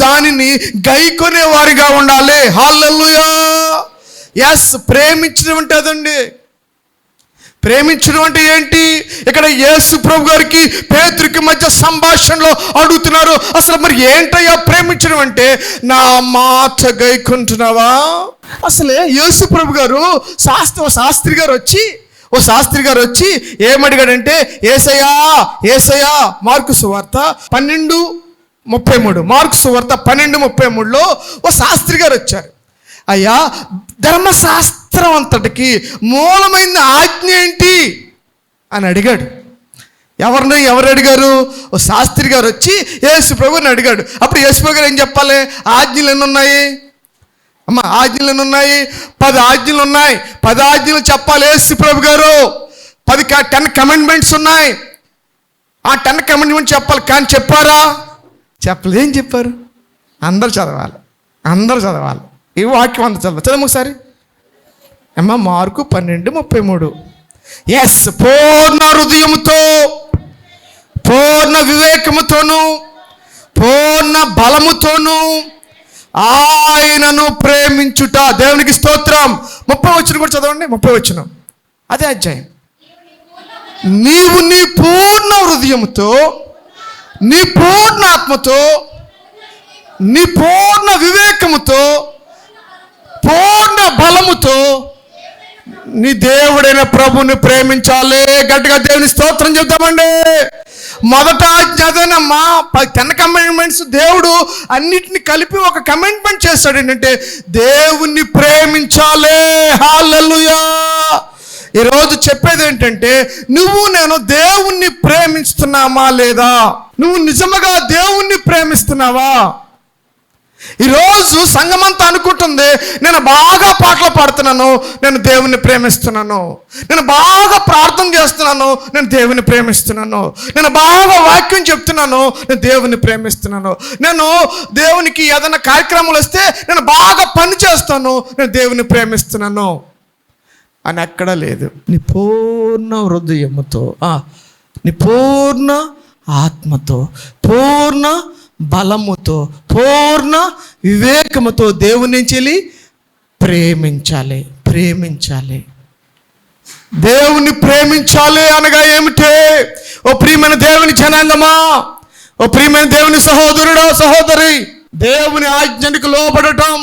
దానిని గైకొనే వారిగా ఉండాలి. హల్లెలూయా. ఎస్. ప్రేమించడం అంటే అదండి. ప్రేమించడం అంటే ఏంటి? ఇక్కడ యేసు ప్రభు గారికి పేతురుకి మధ్య సంభాషణలో అడుగుతున్నారు, అసలు మరి ఏంటయ్యా ప్రేమించడం అంటే? నా మాట గైకొంటున్నావా? అసలే యేసు ప్రభు గారు ఓ శాస్త్రి గారు వచ్చి ఏమడిగాడంటే, ఏసయ్యా మార్కు సువార్త 12:33, మార్కు సువార్త 12:33లో ఓ శాస్త్రి గారు వచ్చారు. అయ్యా, ధర్మశాస్త్రం అంతటికి మూలమైన ఆజ్ఞ ఏంటి అని అడిగాడు. ఎవరు అడిగారు? ఓ శాస్త్రి గారు వచ్చి యేసు ప్రభుని అడిగాడు. అప్పుడు యేసు ప్రభు గారు ఏం చెప్పాలి? ఆజ్ఞలు ఎన్ని ఉన్నాయి అమ్మ? ఆజ్ఞలు ఎన్ని ఉన్నాయి? 10 ఆజ్ఞలు ఉన్నాయి. 10 ఆజ్ఞలు చెప్పాలి యేసు ప్రభు గారు. 10 కమాండ్మెంట్స్ ఉన్నాయి. ఆ 10 కమాండ్మెంట్స్ చెప్పాలి. కానీ చెప్పారా? చెప్పలేదు. ఏం చెప్పారు? అందరు చదవాలి. ఈ వాక్యం అందరు చదవం ఒకసారి అమ్మ. మార్కు 12:33. ఎస్. పూర్ణ హృదయముతో, పూర్ణ వివేకముతోను, పూర్ణ బలముతోను ఆయనను ప్రేమించుట. దేవునికి స్తోత్రం. 30 వచనం కూడా చదవండి. 30 వచనం అదే అధ్యాయం. నీవు నీ పూర్ణ హృదయముతో, నీ పూర్ణ ఆత్మతో, నీ పూర్ణ వివేకముతో, పూర్ణ బలముతో నీ దేవుడైన ప్రభుని ప్రేమించాలి. గట్టిగా దేవుని స్తోత్రం చెప్తామండి. మొదట ఆజ్ఞ అదేనమ్మా. 10 కమాండ్మెంట్స్ దేవుడు అన్నిటిని కలిపి ఒక కమాండ్మెంట్ చేస్తాడు. ఏంటంటే దేవుణ్ణి ప్రేమించాలి. హల్లెలూయా. ఈరోజు చెప్పేది ఏంటంటే, నేను దేవుణ్ణి ప్రేమిస్తున్నామా లేదా? నువ్వు నిజంగా దేవుణ్ణి ప్రేమిస్తున్నావా? ఈరోజు సంఘమంతా అనుకుంటుంది, నేను బాగా పాటలు పాడుతున్నాను, నేను దేవుని ప్రేమిస్తున్నాను, నేను బాగా ప్రార్థన చేస్తున్నాను, నేను దేవుని ప్రేమిస్తున్నాను, నేను బాగా వాక్యం చెప్తున్నాను, నేను దేవుని ప్రేమిస్తున్నాను, నేను దేవునికి ఏదైనా కార్యక్రమాలు వస్తే నేను బాగా పని చేస్తాను, నేను దేవుని ప్రేమిస్తున్నాను అని ఎక్కడా లేదు. నీ పూర్ణ హృదయముతో, నీ పూర్ణ ఆత్మతో, పూర్ణ బలముతో, పూర్ణ వివేకముతో దేవుని చెల్లి ప్రేమించాలి. దేవుని ప్రేమించాలి అనగా ఏమిటే? ఓ ప్రియమైన దేవుని జనాంగమా, ఓ ప్రియమైన దేవుని సహోదరుడా, సహోదరి, దేవుని ఆజ్ఞకు లోబడటం,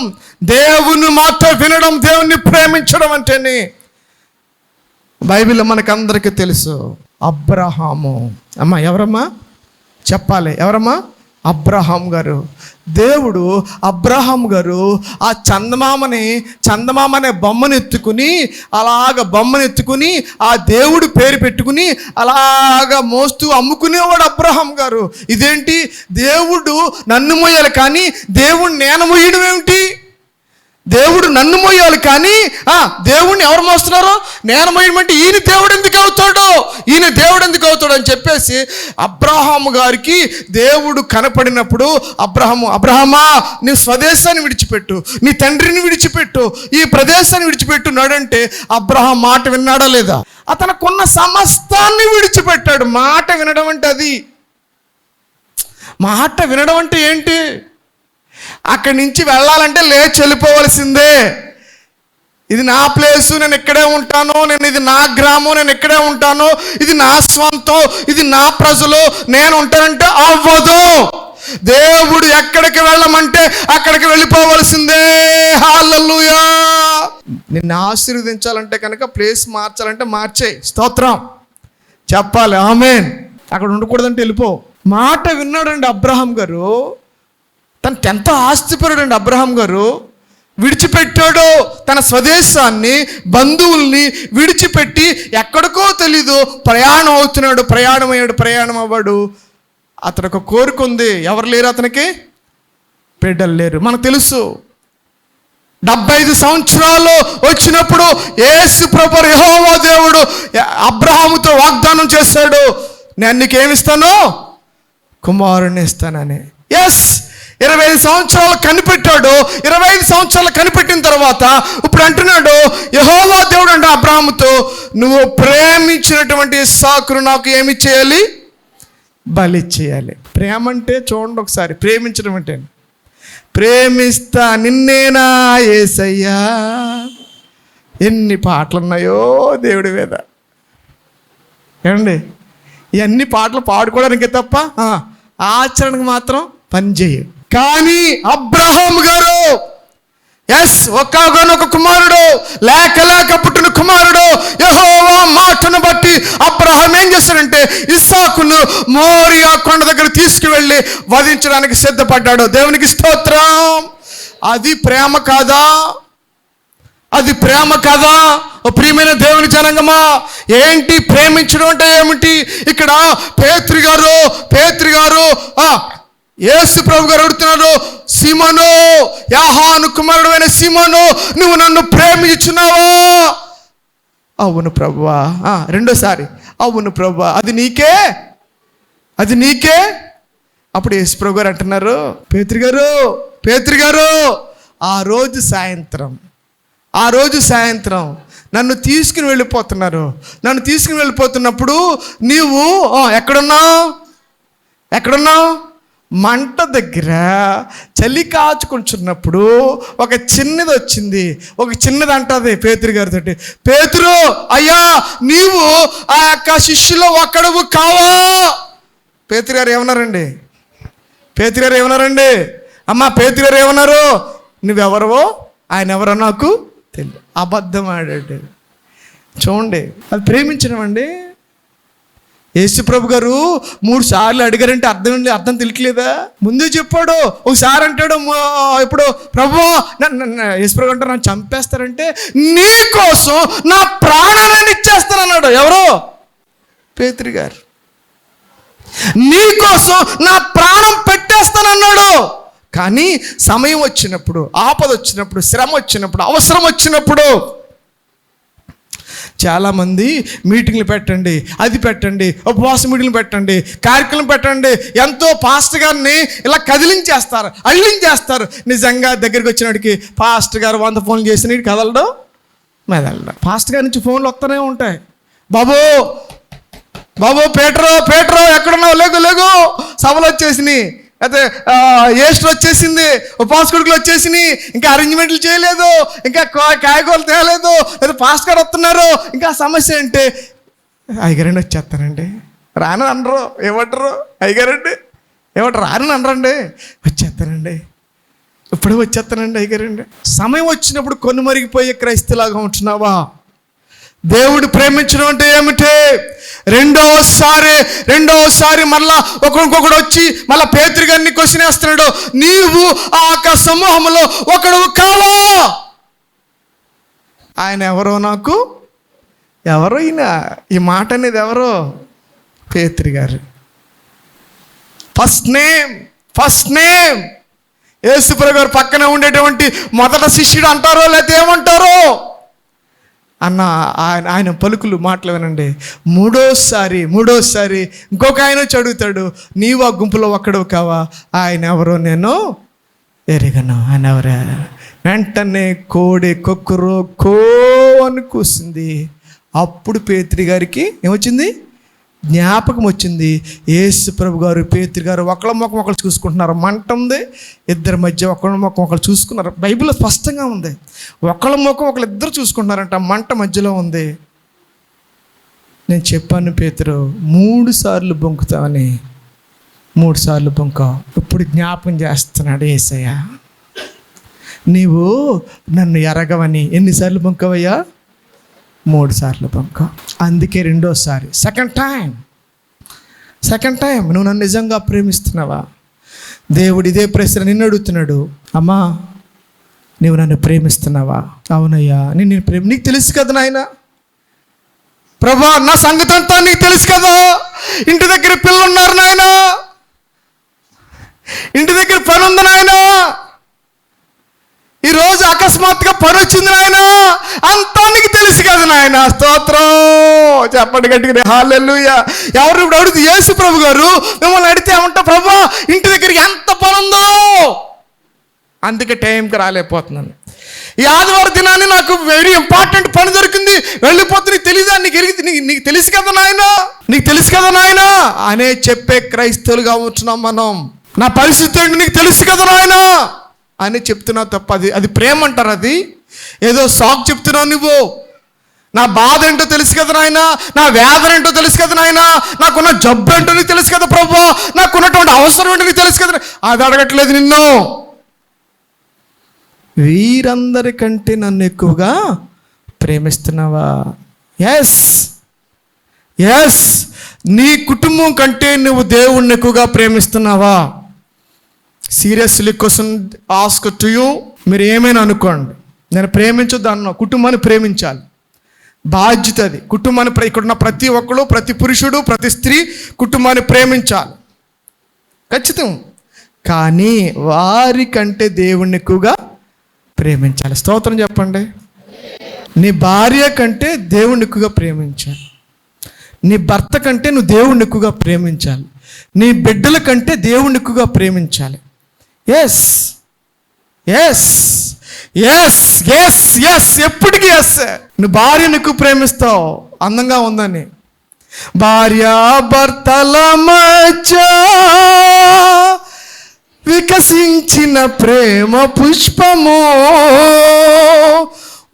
దేవుని మాట వినడం, దేవుని ప్రేమించడం అంటేనే బైబిల్లో మనకందరికీ తెలుసు. అబ్రహాము. ఎవరమ్మా చెప్పాలి? ఎవరమ్మా? అబ్రహాం గారు. దేవుడు అబ్రహాం గారు ఆ చందమామనే బొమ్మను ఎత్తుకుని ఆ దేవుడు పేరు పెట్టుకుని అలాగా మోస్తూ అమ్ముకునేవాడు అబ్రహాం గారు. ఇదేంటి, దేవుడు నన్ను మోయాలి కానీ దేవుడు నేను మోయడం ఏమిటి? దేవుడు నన్ను మోయాలి కానీ దేవుడిని ఎవరు మోస్తున్నారు? నేను మోయమంటే ఈయన దేవుడు ఎందుకు అవుతాడు అని చెప్పేసి అబ్రహాము గారికి దేవుడు కనపడినప్పుడు అబ్రహామా నీ స్వదేశాన్ని విడిచిపెట్టు, నీ తండ్రిని విడిచిపెట్టు, ఈ ప్రదేశాన్ని విడిచిపెట్టు నాడంటే అబ్రహాం మాట విన్నాడా లేదా? అతనుకున్న సమస్తాన్ని విడిచిపెట్టాడు. మాట వినడం అంటే అది. మాట వినడం అంటే ఏంటి? అక్కడి నుంచి వెళ్ళాలంటే లేచి వెళ్ళిపోవలసిందే. ఇది నా ప్లేసు, నేను ఇక్కడే ఉంటాను, ఇది నా గ్రామం, నేను ఇక్కడే ఉంటాను, ఇది నా స్వంతం, ఇది నా ప్రజలు, నేను ఉంటానంటే అవ్వదు. దేవుడు ఎక్కడికి వెళ్ళమంటే అక్కడికి వెళ్ళిపోవలసిందే. హల్లెలూయా. నిన్ను ఆశీర్వదించాలంటే కనుక ప్లేస్ మార్చాలంటే మార్చేయి. స్తోత్రం చెప్పాలి. ఆమేన్. అక్కడ ఉండకూడదంటే వెళ్ళిపో. మాట విన్నాడండి అబ్రహాం గారు. తనకు ఎంత ఆస్తిపరుడండి అబ్రహాం గారు. విడిచిపెట్టాడు తన స్వదేశాన్ని, బంధువుల్ని విడిచిపెట్టి ఎక్కడికో తెలీదు ప్రయాణం అవ్వాడు. అతనికి ఒక కోరిక ఉంది. ఎవరు లేరు అతనికి? బిడ్డలు లేరు. మనకు తెలుసు 75 సంవత్సరాలు వచ్చినప్పుడు యేసు ప్రభు యెహోవా దేవుడు అబ్రహాముతో వాగ్దానం చేశాడు, నేను నీకేమిస్తాను? కుమారుని ఇస్తానని. 25 సంవత్సరాలు కనిపెట్టాడు. 25 సంవత్సరాలు కనిపెట్టిన తర్వాత ఇప్పుడు అంటున్నాడు యెహోవా దేవుడు అంటే అబ్రహాముతో, నువ్వు ప్రేమించినటువంటి ఇస్సాకును నాకు ఏమి చేయాలి? బలి చేయాలి. ప్రేమ అంటే చూడండి ఒకసారి, ప్రేమించడం అంటే ప్రేమిస్తా నిన్నేనా యేసయ్యా. ఎన్ని పాటలు ఉన్నాయో దేవుడి మీద. ఏమండి, ఇవన్నీ పాటలు పాడుకోవడానికే తప్ప ఆచరణకు మాత్రం పనిచేయ. కానీ అబ్రహాం గారు ఒక్కగానొక కుమారుడు, లేక పుట్టిన కుమారుడు. యెహోవా మాటను బట్టి అబ్రహాం ఏం చేశాడంటే ఇస్సాకును మోరియా కొండ దగ్గర తీసుకువెళ్ళి వధించడానికి సిద్ధపడ్డాడు. దేవునికి స్తోత్రం. అది ప్రేమ కాదా? అది ప్రేమ కాదా? ప్రియమైన దేవుని జనాంగమా, ఏంటి ప్రేమించడం అంటే ఏమిటి? ఇక్కడ పేతురు గారు యేసు ప్రభు గారు అడుగుతున్నారు, సీమోను, యోహాను కుమారుడు అయిన సీమోను, నువ్వు నన్ను ప్రేమించున్నావా? అవును ప్రభువా. రెండోసారి అవును ప్రభువా, అది నీకే. అప్పుడు యేసు ప్రభు గారు అంటున్నారు, పేతురు గారు ఆ రోజు సాయంత్రం నన్ను తీసుకుని వెళ్ళిపోతున్నప్పుడు నీవు ఎక్కడున్నావు? మంట దగ్గర చలి కాచుకుంటున్నప్పుడు ఒక చిన్నది వచ్చింది. అంటది పేతురు గారితో, పేతురు అయ్యా నీవు ఆ యొక్క శిష్యులో ఒక్కడవు కావా? పేతురు గారు ఏమన్నారండి? అమ్మా పేతురు గారు ఏమన్నారు? నువ్వెవరవో ఆయన ఎవరో నాకు తెలియదు. అబద్ధం ఆడాడు. చూడండి, అది ప్రేమించడం అండి. యేసు ప్రభు గారు 3 సార్లు అడిగారంటే అర్థం తెలియట్లేదా? ముందే చెప్పాడు. ఒకసారి అంటాడు, ఇప్పుడు ప్రభు యేసు ప్రభు అంటారు నన్ను చంపేస్తారంటే నీ కోసం నా ప్రాణాన్ని ఇచ్చేస్తానన్నాడు. ఎవరు? పేతురు గారు. నీ కోసం నా ప్రాణం పెట్టేస్తానన్నాడు. కానీ సమయం వచ్చినప్పుడు, ఆపద వచ్చినప్పుడు, శ్రమ వచ్చినప్పుడు, అవసరం వచ్చినప్పుడు చాలామంది మీటింగ్లు పెట్టండి, అది పెట్టండి, ఉపవాస మీటింగ్లు పెట్టండి, కార్యక్రమం పెట్టండి, ఎంతో పాస్టర్ గారిని ఇలా అల్లించేస్తారు. నిజంగా దగ్గరికి వచ్చినడికి పాస్టర్ గారు 100 ఫోన్లు చేసిన మెదలడం. పాస్టర్ గారి నుంచి ఫోన్లు వస్తూనే ఉంటాయి. బాబు పేట్రో ఎక్కడున్నావు? లేగు సభలు వచ్చేసినాయి, అయితే ఏస్టర్ వచ్చేసింది, ఉపాసకుడుకులు వచ్చేసినాయి, ఇంకా అరేంజ్మెంట్లు చేయలేదు, ఇంకా కాయగూరలు తేలేదు, లేదా పాస్ట్ గారు వస్తున్నారు. ఇంకా సమస్య అంటే అయ్యగారండి వచ్చేస్తానండి, రానని అనరు. ఏమంటారు? అయ్యగారండి ఏమంటారు? రానని అనరండి, వచ్చేస్తానండి, ఇప్పుడే వచ్చేస్తానండి అయ్యగారండి. సమయం వచ్చినప్పుడు కొనుమరిగిపోయే క్రైస్తలాగా ఉంటున్నావా? దేవుడు ప్రేమించడం అంటే ఏమిటి? రెండోసారి మళ్ళా ఒకరికొకడు వచ్చి మళ్ళా పేతురు గారిని క్వశ్చన్ వేస్తున్నాడు, నీవు ఆ సమూహంలో ఒకడు కావా? ఆయన ఎవరో నాకు ఎవరో ఈయన ఈ మాట అనేది ఎవరో? పేతురు గారు. ఫస్ట్ నేమ్ యేసుప్రభు గారు పక్కన ఉండేటువంటి మొదట శిష్యుడు అంటారో లేకపోతే ఏమంటారో అన్న ఆయన పలుకులు మాటలు వినండి. మూడోసారి ఇంకొక ఆయన వచ్చి అడుగుతాడు, నీవు ఆ గుంపులో ఒక్కడవు కావా? ఆయన ఎవరో నేను ఎరగను. ఆయన ఎవరా? వెంటనే కోడి కొక్కురో కో అని కూసింది. అప్పుడు పేతురు గారికి ఏమొచ్చింది? జ్ఞాపకం వచ్చింది. యేసు ప్రభు గారు పేతురు గారు ఒకళ్ళ ముఖం ఒకళ్ళు చూసుకుంటున్నారు. మంట ఉంది ఇద్దరి మధ్య, ఒకళ్ళ ముఖం ఒకళ్ళు చూసుకున్నారు. బైబిల్లో స్పష్టంగా ఉంది. ఒకళ్ళ ముఖం ఒకళ్ళు ఇద్దరు చూసుకుంటున్నారంట, మంట మధ్యలో ఉంది. నేను చెప్పాను, పేతురు 3 సార్లు బొంకుతావని. 3 సార్లు బొంకావు. ఇప్పుడు జ్ఞాపకం చేస్తున్నాడు యేసయ్య, నీవు నన్ను ఎరగవని. ఎన్నిసార్లు బొంకవయ్యా? 3 సార్లు బొంకావు. అందుకే రెండోసారి సెకండ్ టైం నువ్వు నన్ను నిజంగా ప్రేమిస్తున్నావా? దేవుడు ఇదే ప్రశ్న నిన్ను అడుగుతున్నాడు. అమ్మా, నువ్వు నన్ను ప్రేమిస్తున్నావా? అవునయ్యా, నీకు తెలుసు కదా నాయన. ప్రభా, నా సంగతి అంతా నీకు తెలుసు కదా. ఇంటి దగ్గర పిల్లలు ఉన్నారు నాయన, ఇంటి దగ్గర పని ఉంది నాయన, ఈరోజు అకస్మాత్తుగా పని వచ్చింది నాయన, అంతా నీకు తెలుసు కదా నాయన. స్తోత్రం చెప్పండి గట్టిగా, హల్లెలూయా. ఎవరు ఇప్పుడు అడుగుతూ యేసు ప్రభు గారు మిమ్మల్ని అడిగితే ఏమంటా? ప్రభా, ఇంటి దగ్గర ఎంత పని ఉందో, అందుకే టైంకి రాలేకపోతున్నాను. ఈ ఆదివారం దినాన్ని నాకు వెరీ ఇంపార్టెంట్ పని దొరికింది, వెళ్ళిపోతే నీకు తెలీదా? నీకు తెలుసు కదా నాయన, నీకు తెలుసు కదా నాయన అనే చెప్పే క్రైస్తవులుగా ఉంటున్నాం మనం. నా పరిస్థితి ఏంటి నీకు తెలుసు కదా నాయన అని చెప్తున్నావు తప్ప అది ప్రేమ అంటారు? అది ఏదో సాకు చెప్తున్నావు నువ్వు. నా బాధ ఏంటో తెలుసు కదా నాయన, నా వేదన ఏంటో తెలుసు కదా నాయన, నాకున్న జబ్బు ఏంటో నీకు తెలుసు కదా ప్రభు, నాకున్నటువంటి అవసరం ఏంటో నీకు తెలుసు కదా. అది అడగట్లేదు నిన్ను. వీరందరికంటే నన్ను ఎక్కువగా ప్రేమిస్తున్నావా? ఎస్. నీ కుటుంబం కంటే నువ్వు దేవుణ్ణి ఎక్కువగా ప్రేమిస్తున్నావా? Seriously question ask to you. మీరు ఏమైనా అనుకోండి, నేను ప్రేమించొద్దు అన్నా, కుటుంబాన్ని ప్రేమించాలి, బాధ్యత అది. కుటుంబాన్ని ఇక్కడున్న ప్రతి ఒక్కరు, ప్రతి పురుషుడు, ప్రతి స్త్రీ కుటుంబాన్ని ప్రేమించాలి, ఖచ్చితం. కానీ వారికంటే దేవుణ్ణి ఎక్కువగా ప్రేమించాలి. స్తోత్రం చెప్పండి. నీ భార్య కంటే దేవుణ్ణి ఎక్కువగా ప్రేమించాలి, నీ భర్త కంటే నువ్వు దేవుణ్ణి ఎక్కువగా ప్రేమించాలి, నీ బిడ్డల కంటే దేవుణ్ణి ఎక్కువగా ప్రేమించాలి. ఎస్ ఎప్పటికీ ఎస్. నువ్వు భార్యను ఎక్కువ ప్రేమిస్తావు అందంగా ఉందని. భార్య భర్తల మధ్య వికసించిన ప్రేమ పుష్పము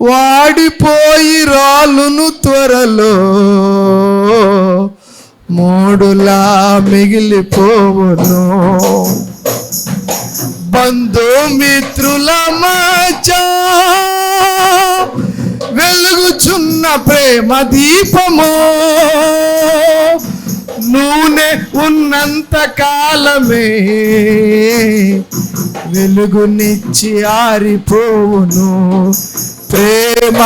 వాడిపోయి రాలును త్వరలో, మోడులా మిగిలిపోవును. బంధుమిత్రుల మధ్య వెలుగుచున్న ప్రేమ దీపము నూనె ఉన్నంత కాలమే వెలుగునిచ్చి ఆరిపోవును. ప్రేమ,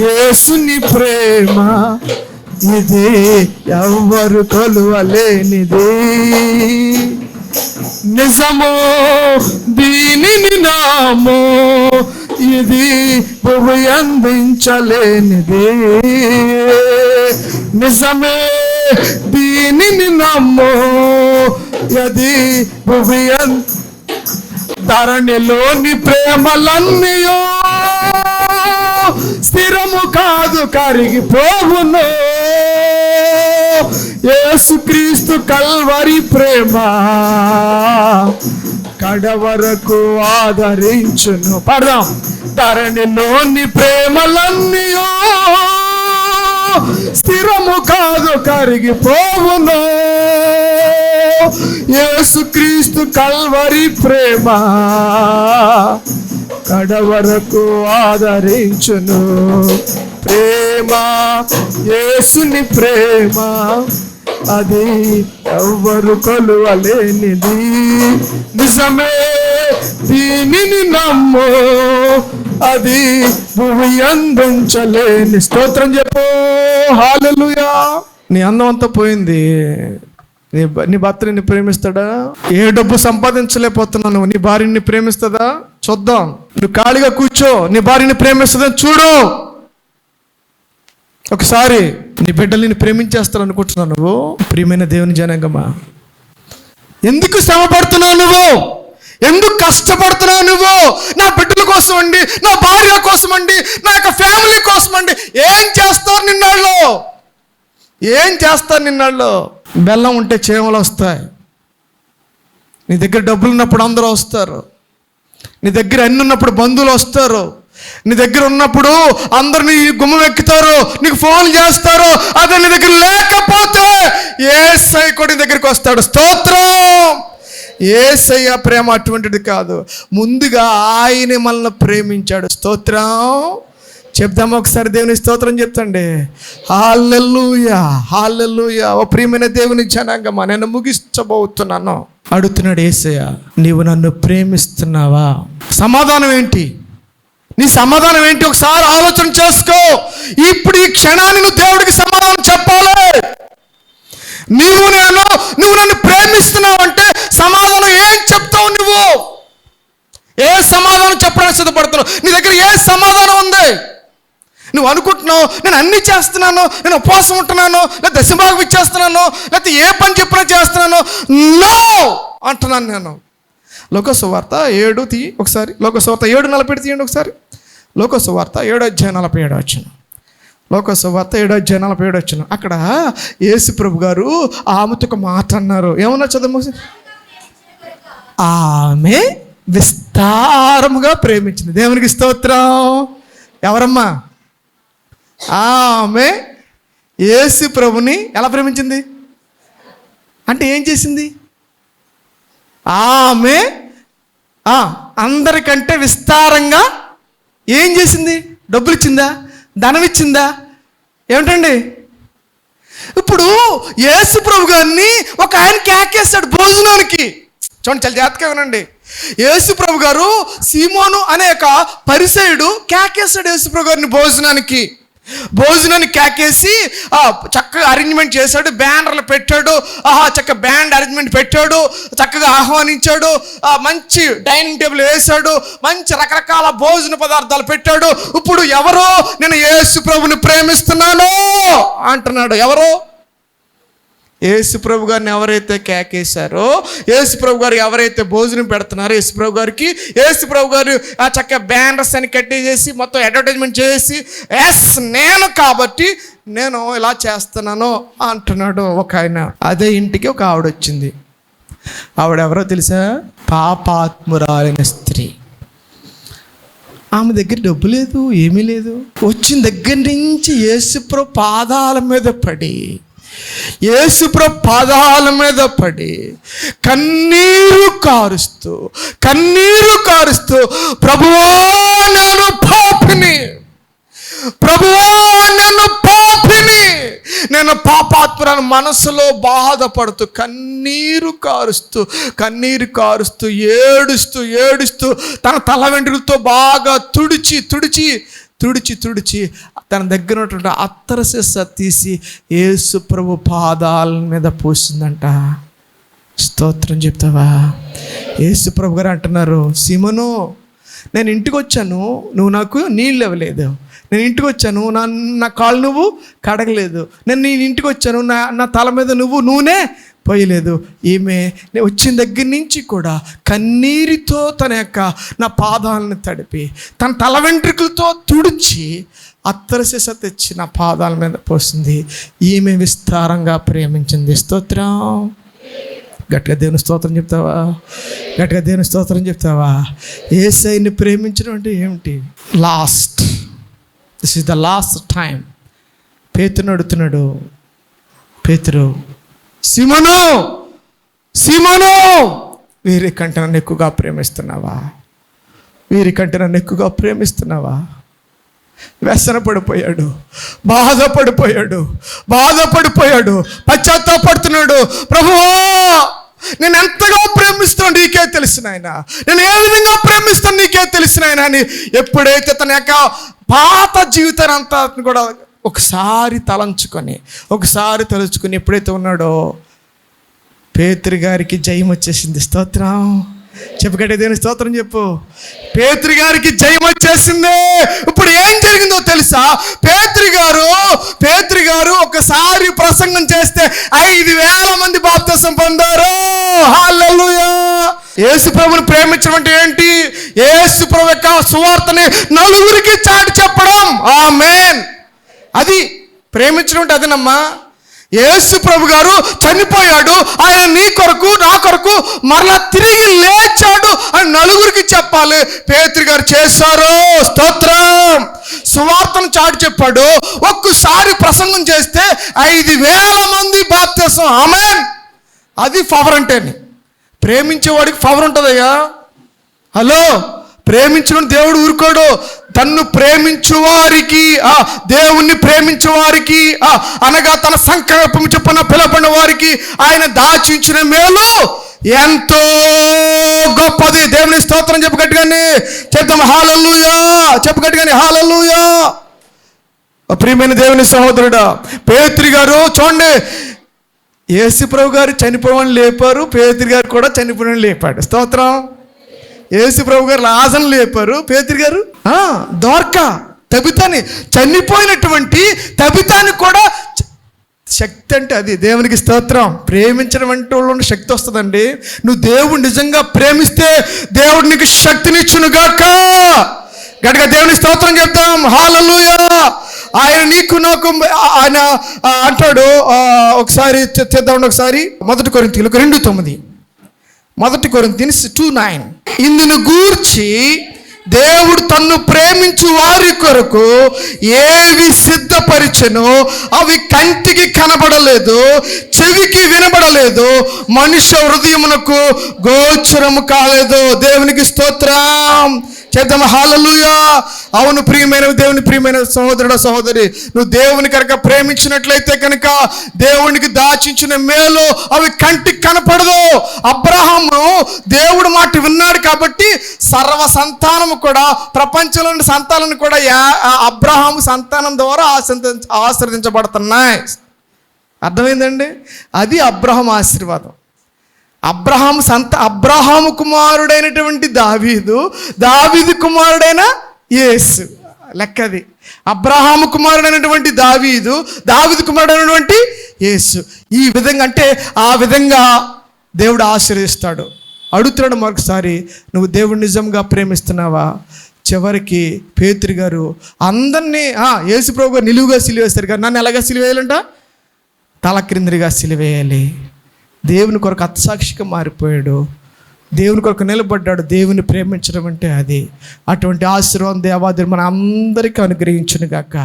యేసుని ప్రేమ, ఇది ఎవ్వరు కొలువలేనిది. నిజమో దీనిని నామో, ఇది భూమి అందించలేనిది. నిజమే దీనిని నమ్మో, అది భూమి ధరణిలోని ప్రేమలన్నీయో స్థిరము కాదు, కరిగిపోవును. యేసుక్రీస్తు కల్వరి ప్రేమ కడవరకు ఆదరించును. పడదాం. ధరణిలోని ప్రేమలన్నీయో స్థిరము కాదు, కరిగిపోవును. యేసుక్రీస్తు కల్వరి ప్రేమ కడవరకు ఆదరించును. ప్రేమ ప్రేమ, యేసుని ప్రేమ, అది ఎవ్వరు కొలువలేనిది. నిజమే, దీనిని నమ్ము, అది భూమి అందించలేని. స్తోత్రం చెప్పు. హల్లెలూయా. నీ అందం అంతా పోయింది. నీ భర్త నిన్ను ప్రేమిస్తాడా? ఏ డబ్బు సంపాదించలేకపోతున్నావు నువ్వు, నీ భార్యని ప్రేమిస్తుందా? చూద్దాం. నువ్వు ఖాళీగా కూర్చో, నీ భార్యని ప్రేమిస్తుందని చూడు. ఒకసారి నీ బిడ్డలు నిన్ను ప్రేమించేస్తారు అనుకుంటున్నావు నువ్వు? ప్రియమైన దేవుని జనాంగమా, ఎందుకు శ్రమ పడుతున్నావు నువ్వు? ఎందుకు కష్టపడుతున్నావు నువ్వు? నా బిడ్డల కోసం అండి, నా భార్య కోసం అండి, నా యొక్క ఫ్యామిలీ కోసం అండి. ఏం చేస్తారు నిన్నాళ్ళు? ఏం చేస్తారు నిన్నాళ్ళు? బెల్లం ఉంటే చేమలు వస్తాయి. నీ దగ్గర డబ్బులు ఉన్నప్పుడు అందరూ వస్తారు. నీ దగ్గర అన్ని ఉన్నప్పుడు బంధువులు వస్తారు. నీ దగ్గర ఉన్నప్పుడు అందరు నీ గుమ్మం ఎక్కుతారు, నీకు ఫోన్ చేస్తారు. అదే నీ దగ్గర లేకపోతే యేసయ్య కూడా నీ దగ్గరికి వస్తాడు. స్తోత్రం. యేసయ్య ప్రేమ అటువంటిది కాదు. ముందుగా ఆయనే మనల్ని ప్రేమించాడు. స్తోత్రం. చెప్దామా ఒకసారి? దేవుని స్తోత్రం చెప్తండి. హల్లెలూయా, హల్లెలూయా. ఓ ప్రియమైన దేవుని జనాంగమా, నేను ముగించబోతున్నాను. అడుగుతున్నాడు యేసయ్య, నీవు నన్ను ప్రేమిస్తున్నావా? సమాధానం ఏంటి? నీ సమాధానం ఏంటి? ఒకసారి ఆలోచన చేసుకో. ఇప్పుడు ఈ క్షణాన్ని నువ్వు దేవుడికి సమాధానం చెప్పాలి. నువ్వు నన్ను ప్రేమిస్తున్నావంటే సమాధానం ఏం చెప్తావు? నువ్వు ఏ సమాధానం చెప్పడానికి సిద్ధపడుతున్నావు? నీ దగ్గర ఏ సమాధానం ఉంది? నువ్వు అనుకుంటున్నావు నేను అన్నీ చేస్తున్నాను, నేను ఉపవాసం ఉంటున్నాను, లేదా దశభాగం ఇచ్చేస్తున్నాను, లేకపోతే ఏ పని చెప్పినా చేస్తున్నాను. నో అంటున్నాను నేను. లోకసువార్త 7 తీయి ఒకసారి. లోకసువార్త 7:47 తీయండి ఒకసారి. లోకసువార్త 7:47. లోకసువార్త 7:47. అక్కడ యేసు ప్రభు గారు ఆమెతో ఒక మాట అన్నారు. ఏమన్నా చదువు? ఆమె విస్తారముగా ప్రేమించింది. దేవునికి స్తోత్రం. ఎవరమ్మా? ఆమె యేసు ప్రభుని ఎలా ప్రేమించింది అంటే ఏం చేసింది? ఆమె అందరికంటే విస్తారంగా ఏం చేసింది? డబ్బులు ఇచ్చిందా? ధనం ఇచ్చిందా? ఏమిటండి? ఇప్పుడు యేసు ప్రభు గారిని ఒక ఆయన కేకేస్తాడు భోజనానికి. చూడండి, చాలా జాగ్రత్తగా వినండి. యేసు ప్రభు గారు సీమోను అనే ఒక పరిసయుడు కేకేస్తాడు యేసు ప్రభు గారిని భోజనాన్ని కేకేసి చక్కగా అరేంజ్మెంట్ చేశాడు. బ్యానర్లు పెట్టాడు, చక్కగా బ్యాండ్ అరేంజ్మెంట్ పెట్టాడు, చక్కగా ఆహ్వానించాడు, మంచి డైనింగ్ టేబుల్ వేశాడు, మంచి రకరకాల భోజన పదార్థాలు పెట్టాడు. ఇప్పుడు ఎవరో నేను యేసు ప్రభుని ప్రేమిస్తున్నాను అంటున్నాడు. ఎవరో? యేసు ప్రభు గారిని ఎవరైతే కేకేశారో, యేసు ప్రభు గారు ఎవరైతే భోజనం పెడుతున్నారో యేసు ప్రభు గారికి, యేసు ప్రభు గారు చక్కగా బ్యానర్స్ అని కట్టేసి మొత్తం అడ్వర్టైజ్మెంట్ చేసి ఎస్ నేను కాబట్టి నేను ఇలా చేస్తున్నాను అంటున్నాడు ఒక ఆయన. అదే ఇంటికి ఒక ఆవిడ వచ్చింది. ఆవిడెవరో తెలుసా? పాపాత్మురాలైన స్త్రీ. ఆమె దగ్గర డబ్బు లేదు, ఏమీ లేదు. వచ్చిన దగ్గర నుంచి యేసుప్రభు పాదాల మీద పడి కన్నీరు కారుస్తూ ప్రభువా నేను పాపిని, నేను పాపాత్మురాలు మనసులో బాధపడుతూ కన్నీరు కారుస్తూ ఏడుస్తూ తన తల వెంట్రుకలతో బాగా తుడిచి తన దగ్గర ఉన్నటువంటి అత్తరు సీస తీసి యేసు ప్రభు పాదాల మీద పూసిందంట. స్తోత్రం చెప్తావా? యేసు ప్రభు గారు అంటున్నారు, సీమోను నేను ఇంటికి వచ్చాను, నువ్వు నాకు నీళ్ళు ఇవ్వలేదు. నేను ఇంటికి వచ్చాను, నా కాళ్ళు నువ్వు కడగలేదు. నేను ఇంటికి వచ్చాను, నా తల మీద నువ్వు నూనె పోయలేదు. ఈమె నేను వచ్చిన దగ్గర నుంచి కూడా కన్నీరితో నా పాదాలను తడిపి తన తల వెంట్రుకలతో తుడిచి అత్తరు సీస తెచ్చి నా పాదాల మీద పోసింది. ఈమె విస్తారంగా ప్రేమించింది. స్తోత్రం. గట్టిగా దేవుని స్తోత్రం చెప్తావా? యేసయ్యని ప్రేమించడం అంటే ఏమిటి? This is the last time. పేతురు అడుగుతున్నాడు, పేతురు, సీమోను వీరికంటే నన్ను ఎక్కువగా ప్రేమిస్తున్నావా? వ్యసన పడిపోయాడు, బాధపడిపోయాడు, పశ్చాత్తాపడుతున్నాడు. ప్రభువా, నేను ఎంతగా ప్రేమిస్తాను నీకే తెలుసు నాయనా, నేను ఏ విధంగా ప్రేమిస్తాను నీకే తెలుసు నాయనా అని ఎప్పుడైతే తన యొక్క పాత జీవితాన్ని అంతా కూడా ఒకసారి తలుచుకొని ఎప్పుడైతే ఉన్నాడో, పేతురు గారికి జయం వచ్చేసింది. స్తోత్రం చెప్పగట్టే దేవుని స్తోత్రం చెప్పు. పేతురు గారికి జయం వచ్చేసింది. ఇప్పుడు ఏం జరిగిందో తెలుసా? పేతురు గారు ఒకసారి ప్రసంగం చేస్తే 5,000 మంది బాప్తిసం పొందారు. హల్లెలూయా. యేసు ప్రభువుని ప్రేమించడం అంటే ఏంటి? యేసు ప్రభు యొక్క సువార్తని నలుగురికి చాటి చెప్పడం. ఆమేన్. అది ప్రేమించడం అంటే అదేనమ్మా. యేసు ప్రభు గారు చనిపోయాడు, ఆయన నీ కొరకు నా కొరకు మరలా తిరిగి లేచాడు అని నలుగురికి చెప్పాలి. పేతురు గారు చేశారు. స్తోత్రం. సువార్తను చాటి చెప్పాడు. ఒక్కసారి ప్రసంగం చేస్తే 5,000 మంది బాప్తిసం. ఆమేన్. అది పవర్ అంటేని. ప్రేమించేవాడికి పవర్ ఉంటుందయ్యా. హలో, ప్రేమించడం దేవుడు ఊరుకోడు. తన్ను ప్రేమించు వారికి, దేవుణ్ణి ప్రేమించు వారికి, అనగా తన సంకల్పం చొప్పున పిలబడిన వారికి ఆయన దాచించిన మేలు ఎంతో గొప్పది. దేవుని స్తోత్రం చెప్పగట్టుగానే చెప్తాం. హల్లెలూయా. చెప్పగట్టుగానే హల్లెలూయా. ప్రియమైన దేవుని సహోదరుడా, పేతురు గారు చూడండి, యేసు ప్రభు గారు చనిపోవని లేపారు, పేతురు గారు కూడా చనిపోవని లేపాడు. స్తోత్రం. యేసు ప్రభు గారు లాజను లేపారు, పేతురు గారు దోర్కా తబితాని, చనిపోయినటువంటి తబితాని కూడా శక్తి అంటే అది. దేవునికి స్తోత్రం. ప్రేమించడం అంటే వాళ్ళు శక్తి వస్తుందండి. నువ్వు దేవుడు నిజంగా ప్రేమిస్తే దేవుడు నీకు శక్తినిచ్చునుగాక. గట్టిగా దేవుని స్తోత్రం చెప్తాం. హల్లెలూయా. ఆయన నీకు నాకు ఆయన అంటాడు. ఒకసారి చేద్దాం. ఒకసారి 1 కొరింథీయులకు 2:9. 1 కొరింథీయులు 2:9. ఇందును గూర్చి దేవుడు తన్ను ప్రేమించు వారి కొరకు ఏవి సిద్ధపరిచెనో అవి కంటికి కనబడలేదు, చెవికి వినబడలేదు, మనుష్య హృదయమునకు గోచరము కాలేదు. దేవునికి స్తోత్రం చేద్దాం. హల్లెలూయా. అవును ప్రియమైన సహోదరుడు సహోదరి, నువ్వు దేవుని కనుక ప్రేమించినట్లయితే కనుక దేవునికి దాచించిన మేలు అవి కంటికి కనపడదు. అబ్రహాము దేవుడు మాట విన్నాడు కాబట్టి సర్వ సంతానము కూడా, ప్రపంచంలోని సంతానాలను కూడా అబ్రహాము సంతానం ద్వారా ఆశీర్వదించబడుతున్నాయి. అర్థమైందండి? అది అబ్రహాము ఆశీర్వాదం. అబ్రహాము కుమారుడైనటువంటి దావీదు కుమారుడైన యేసు లెక్కది. అబ్రహాము కుమారుడైనటువంటి దావీదు కుమారుడైనటువంటి యేసు. ఈ విధంగా అంటే ఆ విధంగా దేవుడు ఆశీర్వదిస్తాడు. అడుగుతున్నాడు మరొకసారి, నువ్వు దేవుడు నిజంగా ప్రేమిస్తున్నావా? చివరికి పేతురు గారు అందరినీ యేసు ప్రభు గారు నిలువుగా సిలువేస్తారు కదా, నన్ను ఎలాగా సిలువేయాలంట? తల క్రిందిగా సిలువేయాలి. దేవుని కొరకు అత్సాక్షిగా మారిపోయాడు, దేవుని కొరకు నిలబడ్డాడు. దేవుని ప్రేమించడం అంటే అది. అటువంటి ఆశీర్వాదం దేవాదేవుడు మన అందరికీ అనుగ్రహించును గాక.